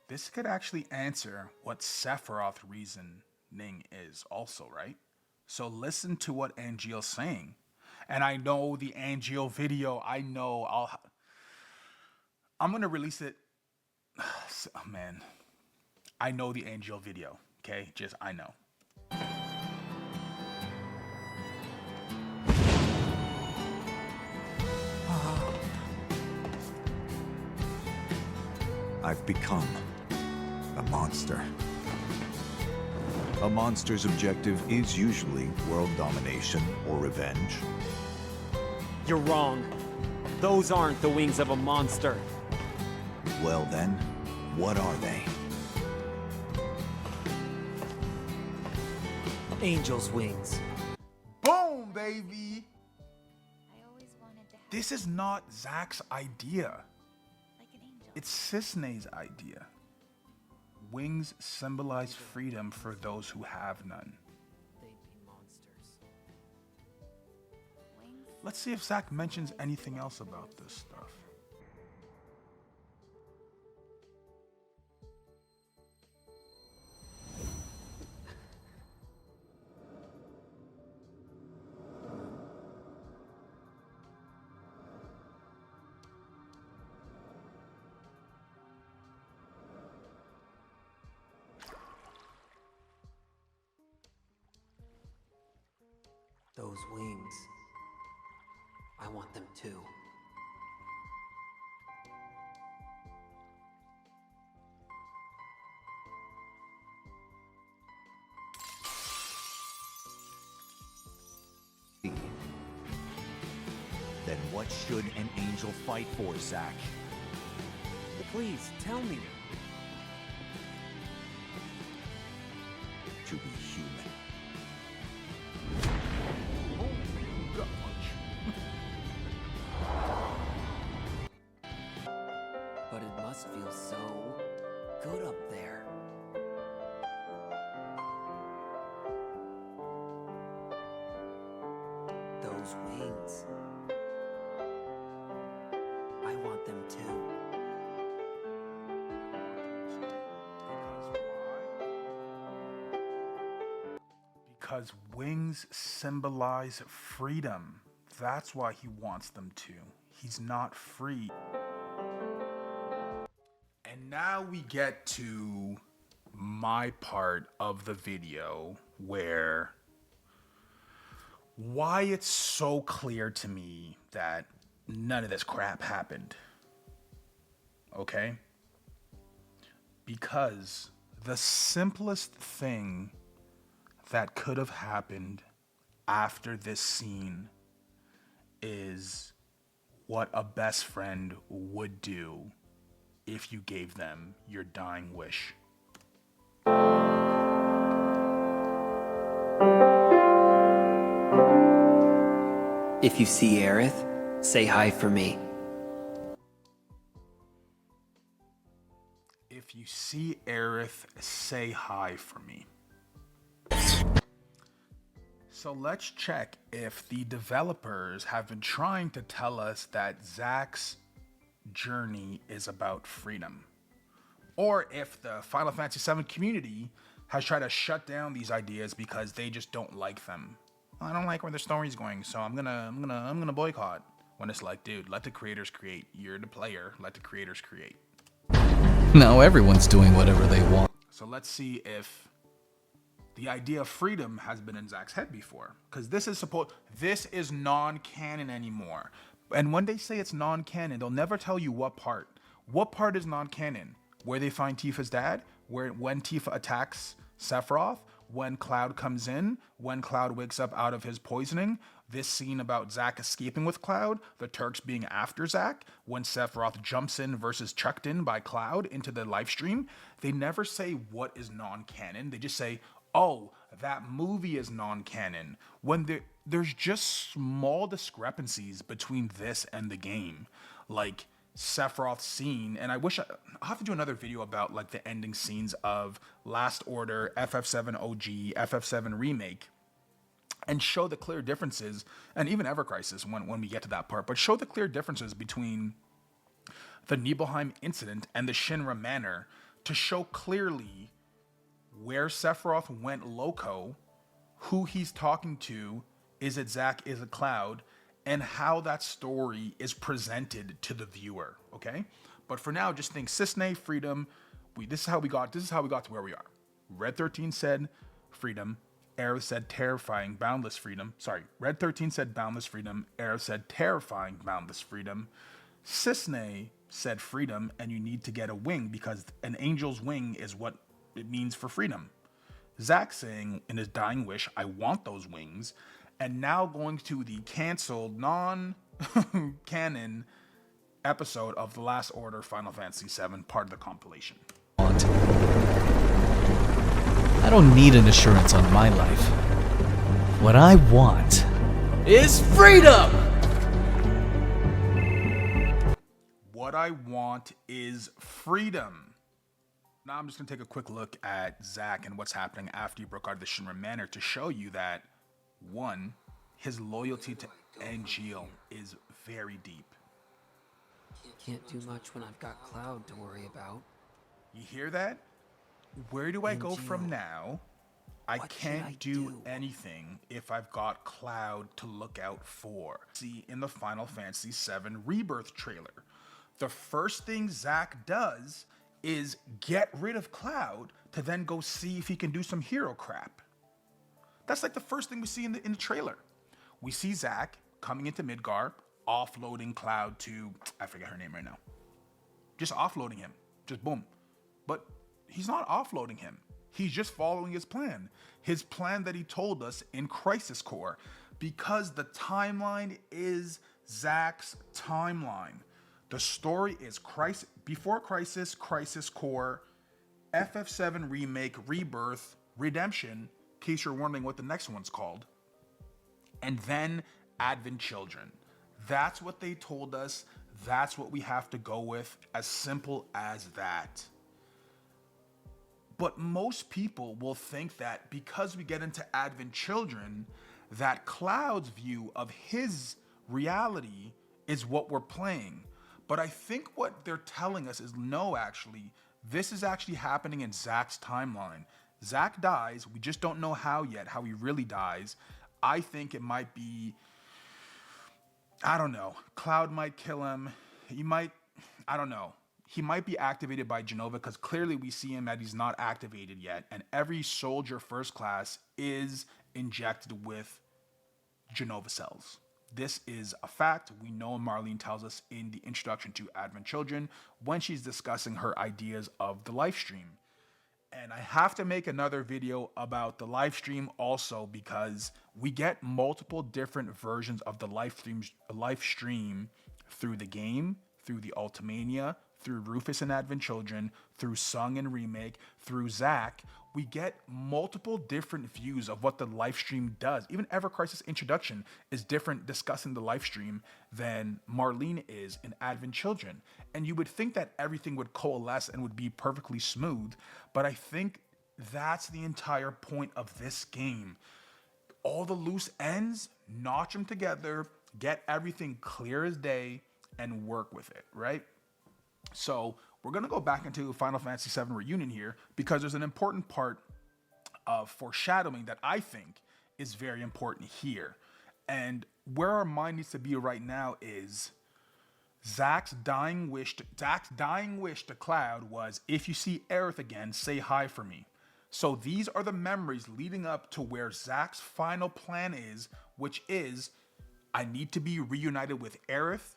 This could actually answer what Sephiroth reasoning is also, right? So listen to what Angeal's saying. And I know the Angeal video, I'm going to release it. Oh, man. I know the Angeal video, okay? Just, I know. I've become a monster. A monster's objective is usually world domination or revenge. You're wrong. Those aren't the wings of a monster. Well then, what are they? Angel's wings. Boom, baby! I always wanted to have This is not Zack's idea. like an angel. It's Cissnei's idea. Wings symbolize freedom for those who have none. They'd be monsters. Wings. Let's see if Zack mentions anything else about this stuff. Those wings. I want them too. Then what should an angel fight for, Zack? Please, tell me. To be human. But it must feel so good up there. Those wings. I want them too. Because wings symbolize freedom. That's why he wants them to. He's not free. And now we get to my part of the video where why it's so clear to me that none of this crap happened. Okay? Because the simplest thing that could have happened after this scene is what a best friend would do if you gave them your dying wish. If you see Aerith, say hi for me. If you see Aerith, say hi for me. So let's check if the developers have been trying to tell us that Zack's journey is about freedom, or if the Final Fantasy VII community has tried to shut down these ideas because they just don't like them. I don't like where the story's going, so I'm gonna boycott. When it's like, dude, let the creators create. You're the player. Let the creators create. Now everyone's doing whatever they want. So let's see if the idea of freedom has been in Zack's head before, because this is non-canon anymore. And when they say it's non-canon, they'll never tell you what part. What part is non-canon? Where they find Tifa's dad? When Tifa attacks Sephiroth? When Cloud comes in? When Cloud wakes up out of his poisoning? This scene about Zack escaping with Cloud? The Turks being after Zack? When Sephiroth jumps in versus chucked in by Cloud into the live stream? They never say what is non-canon. They just say, oh, that movie is non-canon. When there's just small discrepancies between this and the game. Like Sephiroth's scene, and I'll have to do another video about like the ending scenes of Last Order, FF7 OG, FF7 Remake, and show the clear differences, and even Ever Crisis when we get to that part, but show the clear differences between the Nibelheim incident and the Shinra Manor to show clearly where Sephiroth went loco, who he's talking to, is it Zack, is it Cloud, and how that story is presented to the viewer, okay? But for now, just think Cissnei, freedom. This is how we got to where we are. Red 13 said freedom. Aerith said terrifying, boundless freedom. Sorry, Red 13 said boundless freedom. Aerith said terrifying, boundless freedom. Cissnei said freedom, and you need to get a wing because an angel's wing is what it means for freedom. Zack saying in his dying wish, I want those wings. And now going to the canceled, non-canon episode of The Last Order Final Fantasy VII, part of the compilation. I don't need an assurance on my life. What I want is freedom! What I want is freedom. Now I'm just going to take a quick look at Zack and what's happening after he broke out of the Shinra Manor to show you that, one, his loyalty to Angeal is very deep. Can't do much when I've got Cloud to worry about. You hear that? Where do I go from now? I can't do anything if I've got Cloud to look out for. See, in the Final Fantasy VII Rebirth trailer, the first thing Zack does is get rid of Cloud to then go see if he can do some hero crap. That's like the first thing we see in the trailer. We see Zack coming into Midgar, offloading Cloud to, I forget her name right now. Just offloading him. Just boom. But he's not offloading him. He's just following his plan. His plan that he told us in Crisis Core. Because the timeline is Zack's timeline. The story is before Crisis, Crisis Core, FF7 Remake, Rebirth, Redemption, in case you're wondering what the next one's called, and then Advent Children. That's what they told us. That's what we have to go with. As simple as that. But most people will think that because we get into Advent Children, that Cloud's view of his reality is what we're playing. But I think what they're telling us is no, actually, this is actually happening in Zack's timeline. Zack dies. We just don't know how yet, how he really dies. I think it might be, I don't know. Cloud might kill him. He might, I don't know. He might be activated by Jenova because clearly we see him that he's not activated yet. And every soldier first class is injected with Jenova cells. This is a fact. We know Marlene tells us in the introduction to Advent Children when she's discussing her ideas of the live stream. And I have to make another video about the live stream also because we get multiple different versions of the live stream through the game, through the Ultimania, through Rufus and Advent Children, through Tseng and Remake, through Zack, we get multiple different views of what the life stream does. Even Ever Crisis Introduction is different discussing the life stream than Marlene is in Advent Children. And you would think that everything would coalesce and would be perfectly smooth, but I think that's the entire point of this game. All the loose ends, notch them together, get everything clear as day, and work with it, right? So we're going to go back into Final Fantasy VII Reunion here because there's an important part of foreshadowing that I think is very important here. And where our mind needs to be right now is Zack's dying wish to Cloud was, if you see Aerith again, say hi for me. So these are the memories leading up to where Zack's final plan is, which is, I need to be reunited with Aerith.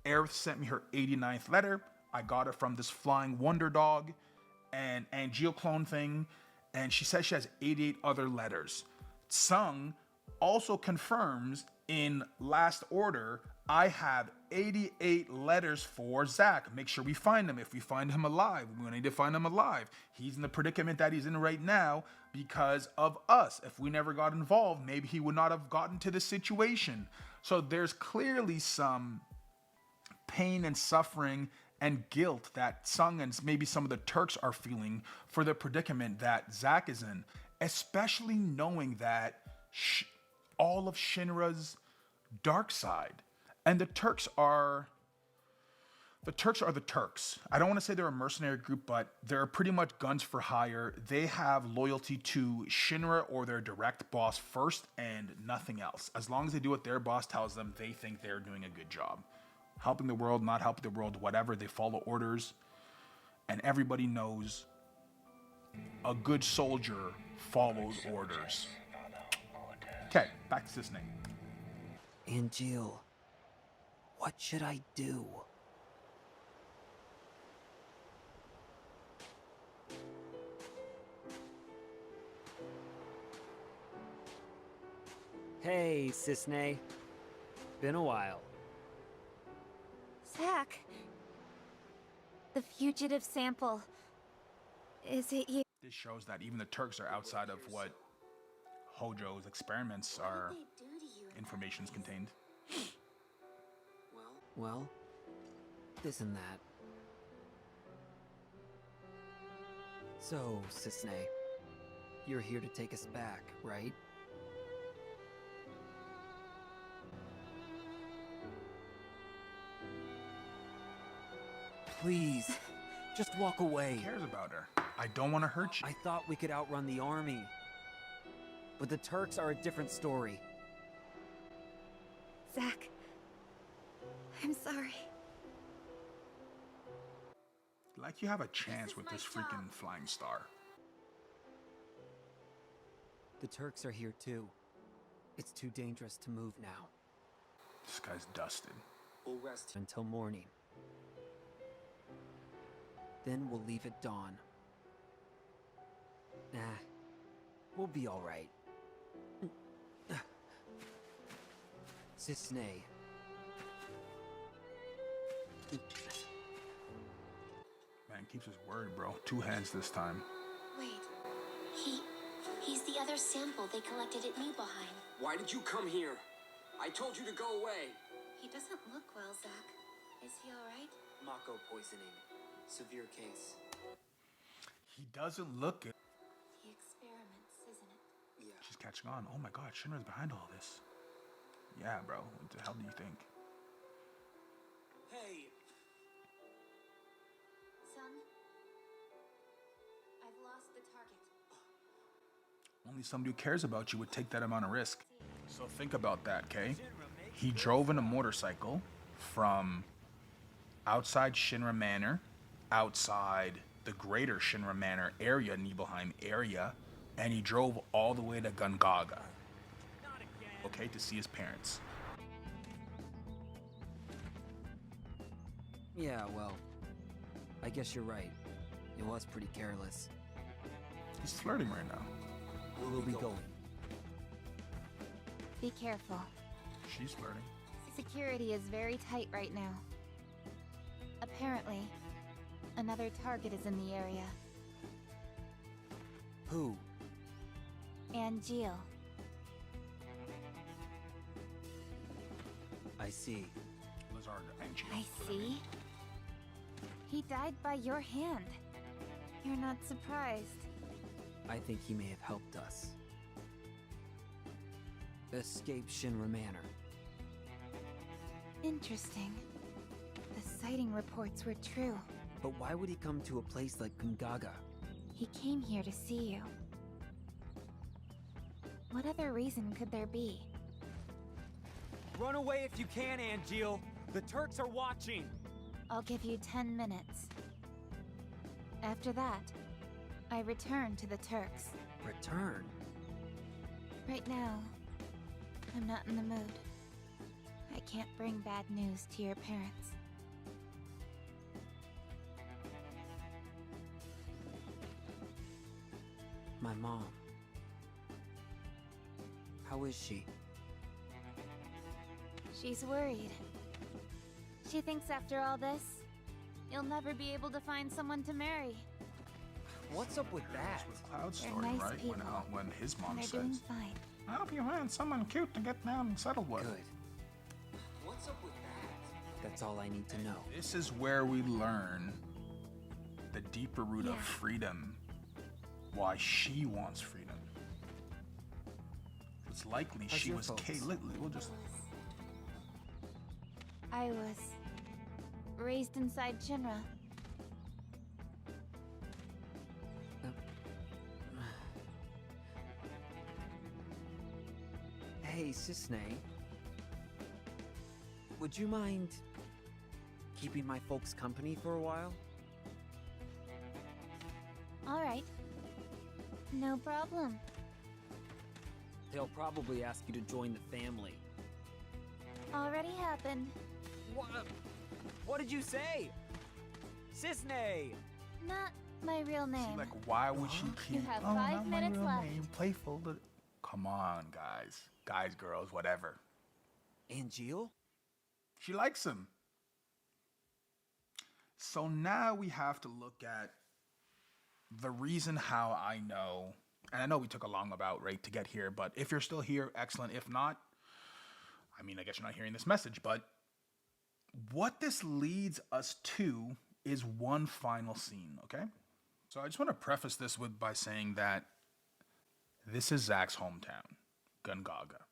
Aerith sent me her 89th letter. I got it from this flying wonder dog and Angeoclone thing. And she says she has 88 other letters. Tseng also confirms in Last Order, I have 88 letters for Zack. Make sure we find him. If we find him alive, we need to find him alive. He's in the predicament that he's in right now because of us. If we never got involved, maybe he would not have gotten to this situation. So there's clearly some pain and suffering and guilt that Tseng and maybe some of the Turks are feeling for the predicament that Zack is in, especially knowing that all of Shinra's dark side. And the Turks are the Turks. I don't want to say they're a mercenary group, but they're pretty much guns for hire. They have loyalty to Shinra or their direct boss first and nothing else. As long as they do what their boss tells them, they think they're doing a good job. Helping the world, not helping the world, whatever, they follow orders. And everybody knows a good soldier follows orders. Okay, back to Cissnei. Angel, what should I do? Hey, Cissnei. Been a while. Zack. The fugitive sample. Is it you? This shows that even the Turks are outside of what Hojo's experiments are information's contained. Well, this and that. So, Cissnei, you're here to take us back, right? Please, just walk away. Who cares about her? I don't want to hurt you. I thought we could outrun the army. But the Turks are a different story. Zack, I'm sorry. Like you have a chance with this freaking flying star. The Turks are here too. It's too dangerous to move now. This guy's dusted. We'll rest until morning. Then we'll leave at dawn. Nah, we'll be all right. Cissnei. Man, keeps his word, bro. 2 hands this time. Wait, he's the other sample they collected at Nibelheim. Why did you come here? I told you to go away. He doesn't look well, Zack. Is he all right? Mako poisoning. Severe case. He doesn't look good. The experiments, isn't it? Yeah. She's catching on. Oh my god, Shinra's behind all this. Yeah, bro. What the hell do you think? Hey! Son, I've lost the target. Only somebody who cares about you would take that amount of risk. So think about that, okay? He drove in a motorcycle from outside Shinra Manor, outside the greater Shinra Manor area, Nibelheim area, and he drove all the way to Gungaga, okay, to see his parents. Yeah, well, I guess you're right. It was pretty careless. He's flirting right now. We'll be going. Be careful. She's flirting. Security is very tight right now. Apparently, another target is in the area. Who? Angeal. I see. Lizard Angeal. I see. He died by your hand. You're not surprised. I think he may have helped us escape Shinra Manor. Interesting. The sighting reports were true. But why would he come to a place like Gungaga? He came here to see you. What other reason could there be? Run away if you can, Angeal. The Turks are watching. I'll give you 10 minutes. After that, I return to the Turks. Return? Right now, I'm not in the mood. I can't bring bad news to your parents. My mom. How is she? She's worried. She thinks after all this, you'll never be able to find someone to marry. What's up with that? Cloud's They're story, nice right? people. When his mom And they're says, doing fine. I hope you find someone cute to get down and settle with. Good. What's up with that? That's all I need to know. This is where we learn the deeper root of freedom. Why she wants freedom. It's likely How's she your was folks? We'll just... I was raised inside Shinra. Hey, Cissnei. Would you mind keeping my folks company for a while? All right. No problem. They'll probably ask you to join the family. Already happened. What did you say? Cissnei! Not my real name. Like, why would she keep... You have oh, 5 not my minutes real left. name, playful. Come on, guys. Guys, girls, whatever. Angeal? She likes him. So now we have to look at the reason how I know, and I know we took a long about, right, to get here, but if you're still here, excellent. If not, I mean, I guess you're not hearing this message, but what this leads us to is one final scene, okay? So I just want to preface this by saying that this is Zack's hometown, Gungaga.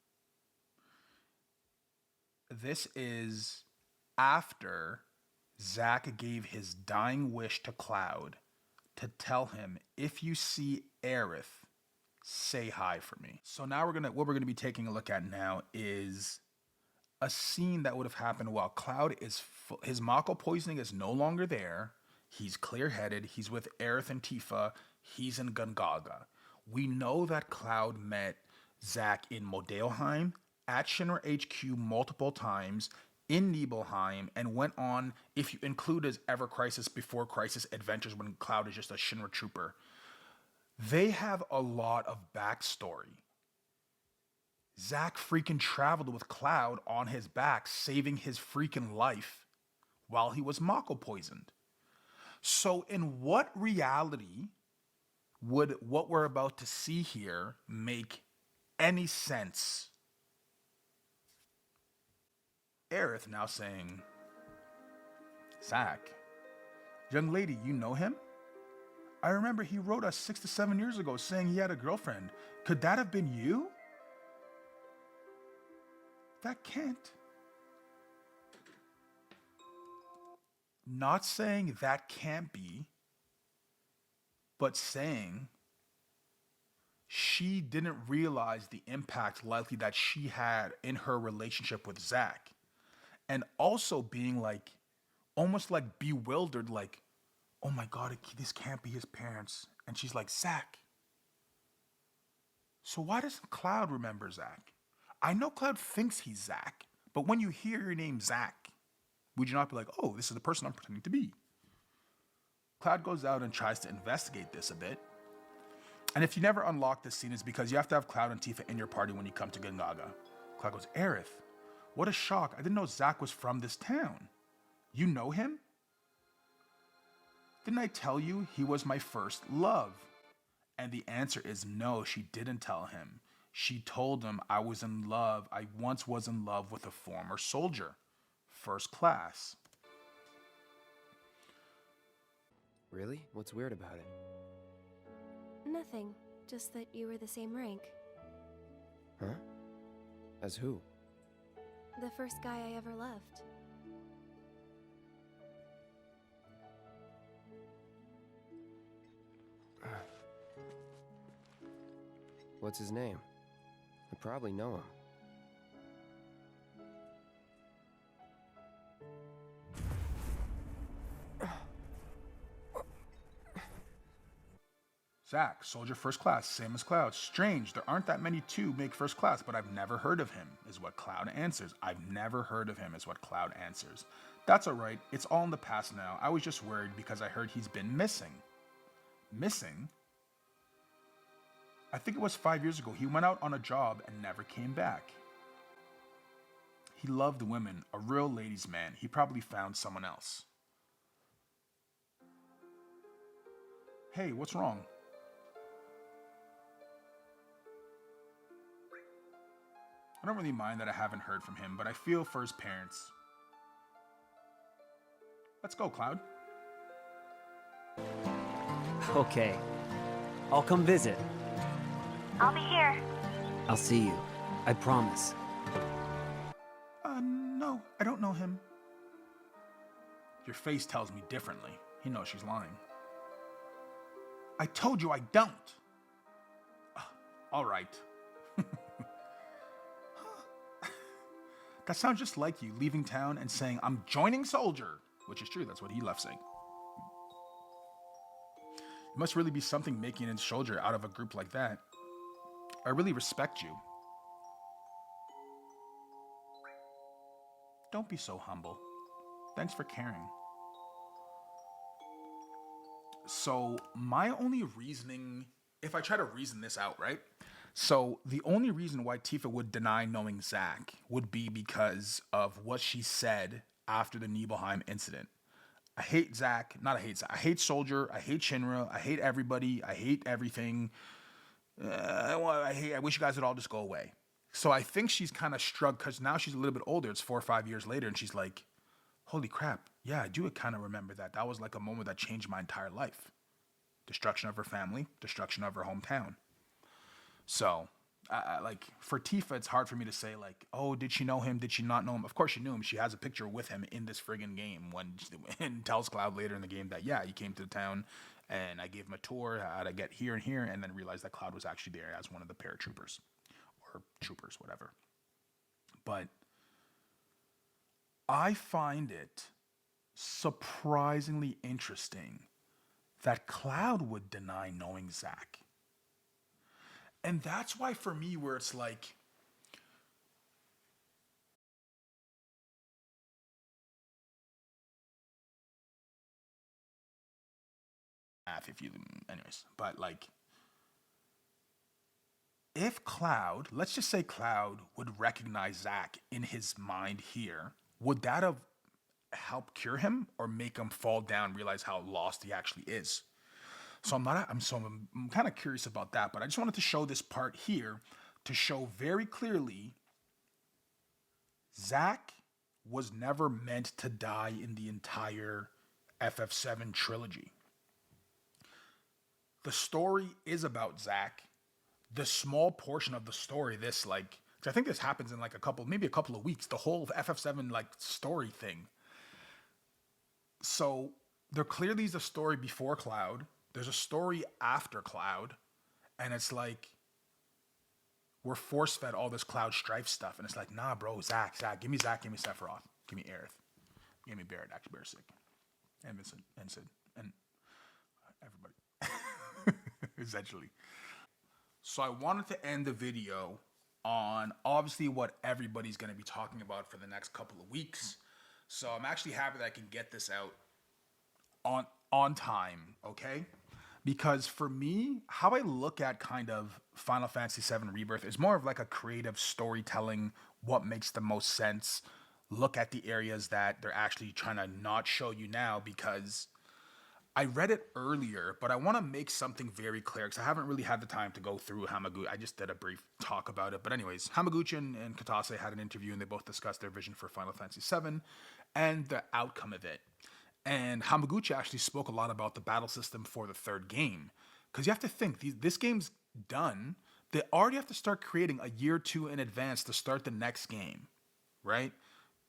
This is after Zack gave his dying wish to Cloud to tell him, if you see Aerith, say hi for me. So now what we're gonna be taking a look at now is a scene that would have happened while Cloud is his Mako poisoning is no longer there. He's clear-headed. He's with Aerith and Tifa. He's in Gungaga. We know that Cloud met Zack in Modeoheim, at Shinra HQ multiple times, in Nibelheim, and went on, if you include his Ever Crisis Before Crisis adventures when Cloud is just a Shinra trooper. They have a lot of backstory. Zack freaking traveled with Cloud on his back, saving his freaking life while he was Mako poisoned. So in what reality would what we're about to see here make any sense? Aerith now saying, Zack, young lady, you know him? I remember he wrote us 6 to 7 years ago saying he had a girlfriend. Could that have been you? That can't. Not saying that can't be, but saying she didn't realize the impact likely that she had in her relationship with Zack. And also being like, almost like bewildered, like, oh my God, this can't be his parents. And she's like, Zack. So why doesn't Cloud remember Zack? I know Cloud thinks he's Zack, but when you hear your name Zack, would you not be like, oh, this is the person I'm pretending to be? Cloud goes out and tries to investigate this a bit. And if you never unlock this scene, it's because you have to have Cloud and Tifa in your party when you come to Gungaga. Cloud goes, Aerith, what a shock. I didn't know Zack was from this town. You know him? Didn't I tell you he was my first love? And the answer is no, she didn't tell him. She told him I once was in love with a former soldier. First class. Really? What's weird about it? Nothing. Just that you were the same rank. Huh? As who? The first guy I ever loved. What's his name? I probably know him. Zack, soldier first class, same as Cloud. Strange, there aren't that many to make first class, but I've never heard of him, is what Cloud answers. I've never heard of him, is what Cloud answers. That's alright, it's all in the past now. I was just worried because I heard he's been missing. Missing? I think it was 5 years ago. He went out on a job and never came back. He loved women, a real ladies' man. He probably found someone else. Hey, what's wrong? I don't really mind that I haven't heard from him, but I feel for his parents. Let's go, Cloud. Okay. I'll come visit. I'll be here. I'll see you. I promise. No, I don't know him. Your face tells me differently. He knows she's lying. I told you I don't. All right. That sounds just like you leaving town and saying, I'm joining Soldier, which is true. That's what he left saying. It must really be something making a soldier out of a group like that. I really respect you. Don't be so humble. Thanks for caring. So my only reasoning, if I try to reason this out, right? So the only reason why Tifa would deny knowing Zack would be because of what she said after the Nibelheim incident. I hate Zack. I hate Soldier. I hate Shinra. I hate everybody. I hate everything. I wish you guys would all just go away. So I think she's kind of struck because now she's a little bit older. It's 4 or 5 years later. And she's like, holy crap. Yeah, I do kind of remember that. That was like a moment that changed my entire life. Destruction of her family. Destruction of her hometown. So, like, for Tifa, it's hard for me to say, like, oh, did she know him? Did she not know him? Of course she knew him. She has a picture with him in this friggin' game and tells Cloud later in the game that, yeah, he came to the town and I gave him a tour how to get here and here, and then realized that Cloud was actually there as one of the paratroopers or troopers, whatever. But I find it surprisingly interesting that Cloud would deny knowing Zack. And that's why for me, where it's like, but like, if Cloud, let's just say Cloud would recognize Zack in his mind here, would that have helped cure him or make him fall down, realize how lost he actually is? So I'm kind of curious about that, but I just wanted to show this part here to show very clearly Zack was never meant to die in the entire FF7 trilogy. The story is about Zack. The small portion of the story, I think this happens in like maybe a couple of weeks, the whole FF7 like story thing. So there clearly is a story before Cloud. There's a story after Cloud, and it's like we're force-fed all this Cloud Strife stuff, and it's like, nah, bro, Zack, give me Sephiroth, give me Aerith, give me Barrett, actually Barrett's sick, and Vincent, and Sid, and everybody, essentially. So I wanted to end the video on obviously what everybody's going to be talking about for the next couple of weeks. So I'm actually happy that I can get this out on time, okay? Because for me, how I look at kind of Final Fantasy VII Rebirth is more of like a creative storytelling, what makes the most sense, look at the areas that they're actually trying to not show you now, because I read it earlier, but I want to make something very clear because I haven't really had the time to go through Hamaguchi. I just did a brief talk about it. But anyways, Hamaguchi and Kitase had an interview and they both discussed their vision for Final Fantasy VII and the outcome of it. And Hamaguchi actually spoke a lot about the battle system for the third game. Because you have to think, this game's done. They already have to start creating a year or two in advance to start the next game, right?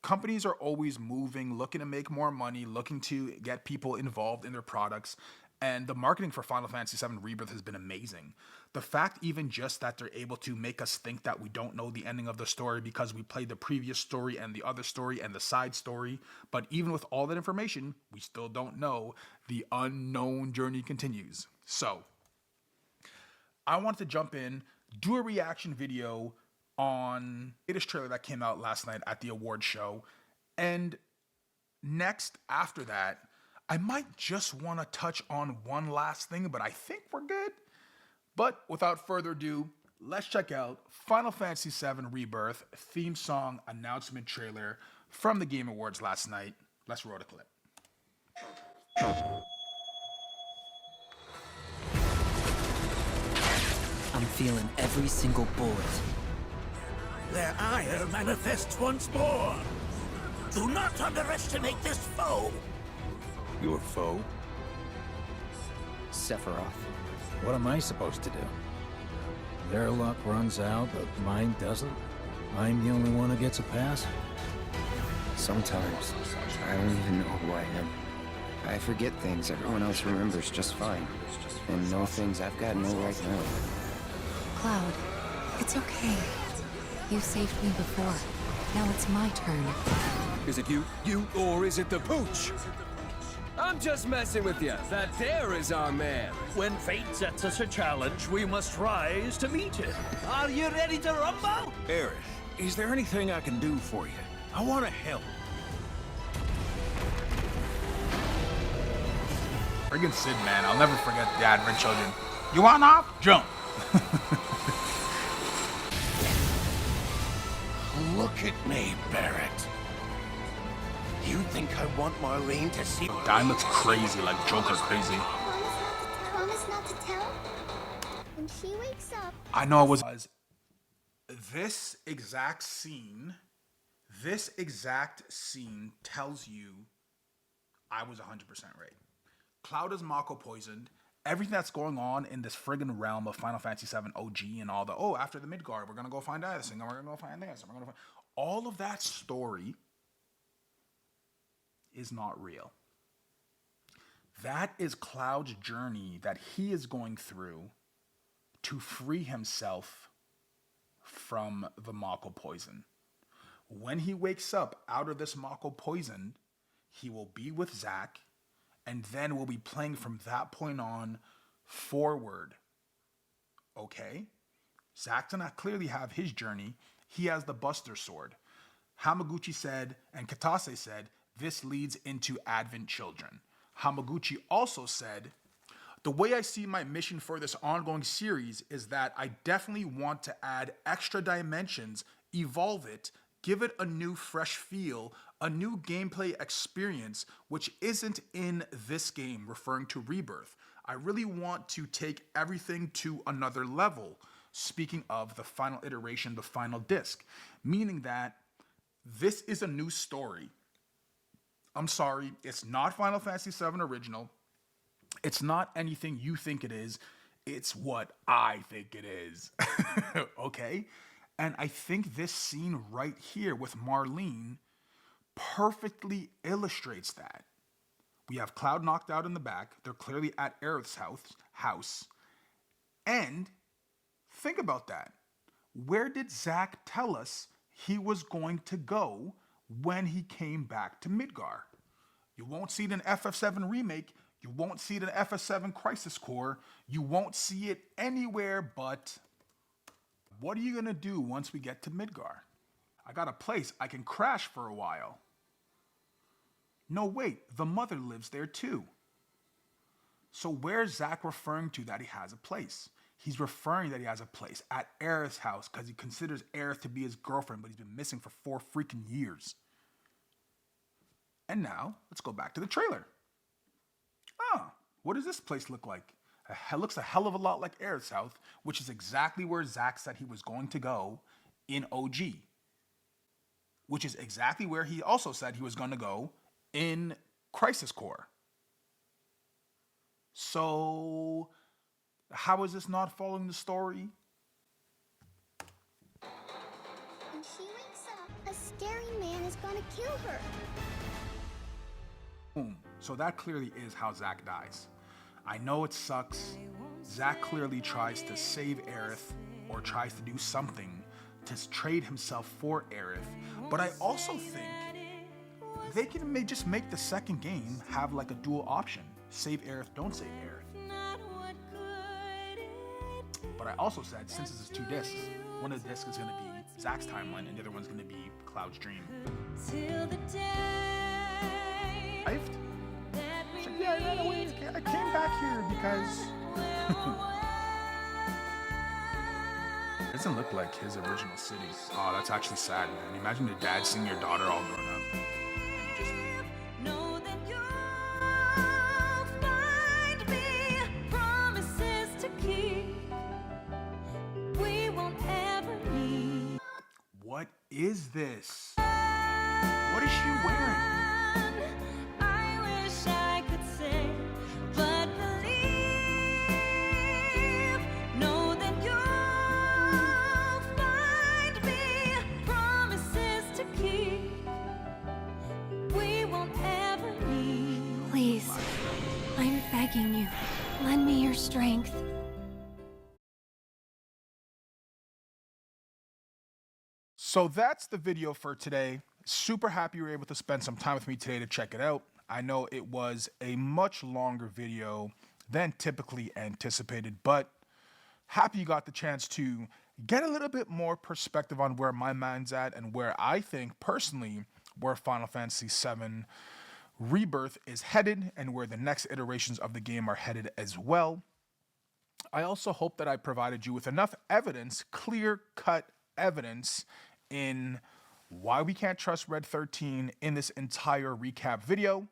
Companies are always moving, looking to make more money, looking to get people involved in their products. And the marketing for Final Fantasy VII Rebirth has been amazing. The fact even just that they're able to make us think that we don't know the ending of the story because we played the previous story and the other story and the side story. But even with all that information, we still don't know. The unknown journey continues. So I wanted to jump in, do a reaction video on the latest trailer that came out last night at the award show. And next, after that, I might just want to touch on one last thing, but I think we're good. But without further ado, let's check out Final Fantasy VII Rebirth theme song announcement trailer from the Game Awards last night. Let's roll the clip. I'm feeling every single bullet. Their ire manifests once more. Do not underestimate this foe. Your foe? Sephiroth. What am I supposed to do? Their luck runs out, but mine doesn't? I'm the only one who gets a pass? Sometimes, I don't even know who I am. I forget things everyone else remembers just fine. And know things I've got to know right now. Cloud, it's okay. You saved me before. Now it's my turn. Is it you, or is it the pooch? I'm just messing with you. That there is our man. When fate sets us a challenge, we must rise to meet it. Are you ready to rumble? Aerith, is there anything I can do for you? I want to help. Friggin' Sid, man. I'll never forget the Advent Children. You want off? Jump. Look at me, Barrett. You think I want Marlene to see? Dime looks crazy, like Joker crazy. Promise not to tell? When she wakes up... I know it was... This exact scene tells you I was 100% right. Cloud is Mako poisoned. Everything that's going on in this friggin' realm of Final Fantasy VII OG and all the, after the Midgard, we're gonna go find this, and we're gonna go find this, and we're gonna find... All of that story is not real. That is Cloud's journey that he is going through to free himself from the Mako poison. When he wakes up out of this Mako poison, he will be with Zack, and then we'll be playing from that point on forward. Okay? Zack does not clearly have his journey. He has the Buster Sword. Hamaguchi said, and Kitase said, this leads into Advent Children. Hamaguchi also said, the way I see my mission for this ongoing series is that I definitely want to add extra dimensions, evolve it, give it a new fresh feel, a new gameplay experience, which isn't in this game, referring to Rebirth. I really want to take everything to another level, speaking of the final iteration, the final disc, meaning that this is a new story. I'm sorry, it's not Final Fantasy VII Original. It's not anything you think it is. It's what I think it is. Okay? And I think this scene right here with Marlene perfectly illustrates that. We have Cloud knocked out in the back. They're clearly at Aerith's house. And think about that. Where did Zack tell us he was going to go when he came back to Midgar? You won't see it in FF7 Remake. You won't see it in FF7 Crisis Core. You won't see it anywhere but... What are you going to do once we get to Midgar? I got a place I can crash for a while. No, wait, the mother lives there too. So where's Zack referring to that he has a place? He's referring that he has a place at Aerith's house because he considers Aerith to be his girlfriend, but he's been missing for 4 freaking years. And now, let's go back to the trailer. What does this place look like? It looks a hell of a lot like Aerith's house, which is exactly where Zack said he was going to go in OG. Which is exactly where he also said he was going to go in Crisis Core. So, how is this not following the story? When she wakes up, a scary man is gonna kill her. Boom. So that clearly is how Zack dies. I know it sucks. Zack clearly tries to save Aerith or tries to do something to trade himself for Aerith. But I also think they can just make the second game have like a dual option. Save Aerith, don't save Aerith. But I also said, since this is 2 discs, one of the discs is going to be Zack's timeline and the other one's going to be Cloud's dream. Yeah, I ran away. I came back here because... It doesn't look like his original city. Oh, that's actually sad, man. Imagine your dad seeing your daughter all grown up. What is this? What is she wearing? I wish I could say, but believe, know that you'll find me promises to keep. We won't ever need. Please, I'm begging you, lend me your strength. So that's the video for today. Super happy you were able to spend some time with me today to check it out. I know it was a much longer video than typically anticipated, but happy you got the chance to get a little bit more perspective on where my mind's at and where I think personally where Final Fantasy VII Rebirth is headed and where the next iterations of the game are headed as well. I also hope that I provided you with enough evidence, clear-cut evidence, in why we can't trust Red 13 in this entire recap video.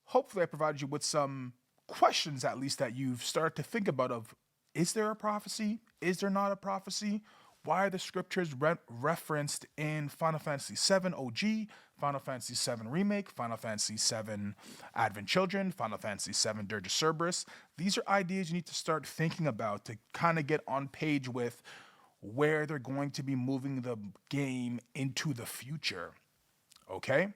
Hopefully I provided you with some questions at least that you've started to think about of, is there a prophecy? Is there not a prophecy? Why are the scriptures referenced in Final Fantasy VII OG, Final Fantasy VII Remake, Final Fantasy VII Advent Children, Final Fantasy VII Dirge of Cerberus? These are ideas you need to start thinking about to kind of get on page with where they're going to be moving the game into the future, okay?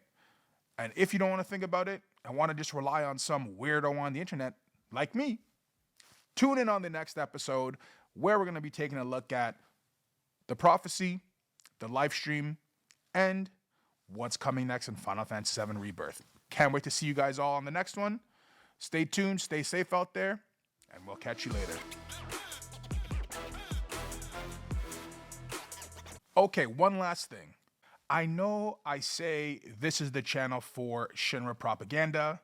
And if you don't want to think about it, I want to just rely on some weirdo on the internet like me, tune in on the next episode where we're going to be taking a look at the prophecy, the live stream, and what's coming next in Final Fantasy VII Rebirth. Can't wait to see you guys all on the next one. Stay tuned, stay safe out there, and we'll catch you later. Okay, one last thing. I know I say this is the channel for Shinra Propaganda,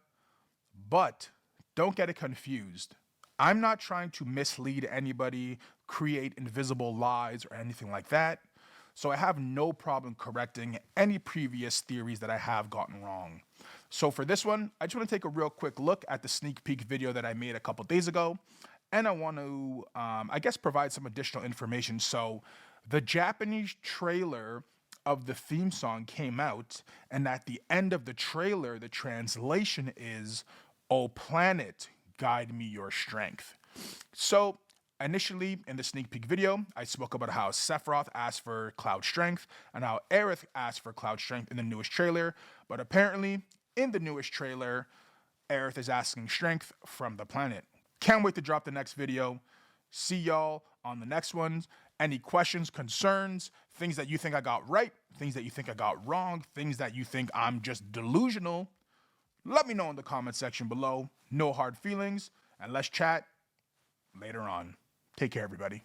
but don't get it confused. I'm not trying to mislead anybody, create invisible lies, or anything like that. So I have no problem correcting any previous theories that I have gotten wrong. So for this one, I just want to take a real quick look at the sneak peek video that I made a couple days ago. And I want to, I guess, provide some additional information. So the Japanese trailer of the theme song came out, and at the end of the trailer, the translation is, "O planet, guide me your strength." So initially in the sneak peek video, I spoke about how Sephiroth asked for Cloud strength and how Aerith asked for Cloud strength in the newest trailer. But apparently in the newest trailer, Aerith is asking strength from the planet. Can't wait to drop the next video. See y'all on the next ones. Any questions, concerns, things that you think I got right, things that you think I got wrong, things that you think I'm just delusional, let me know in the comment section below. No hard feelings, and let's chat later on. Take care, everybody.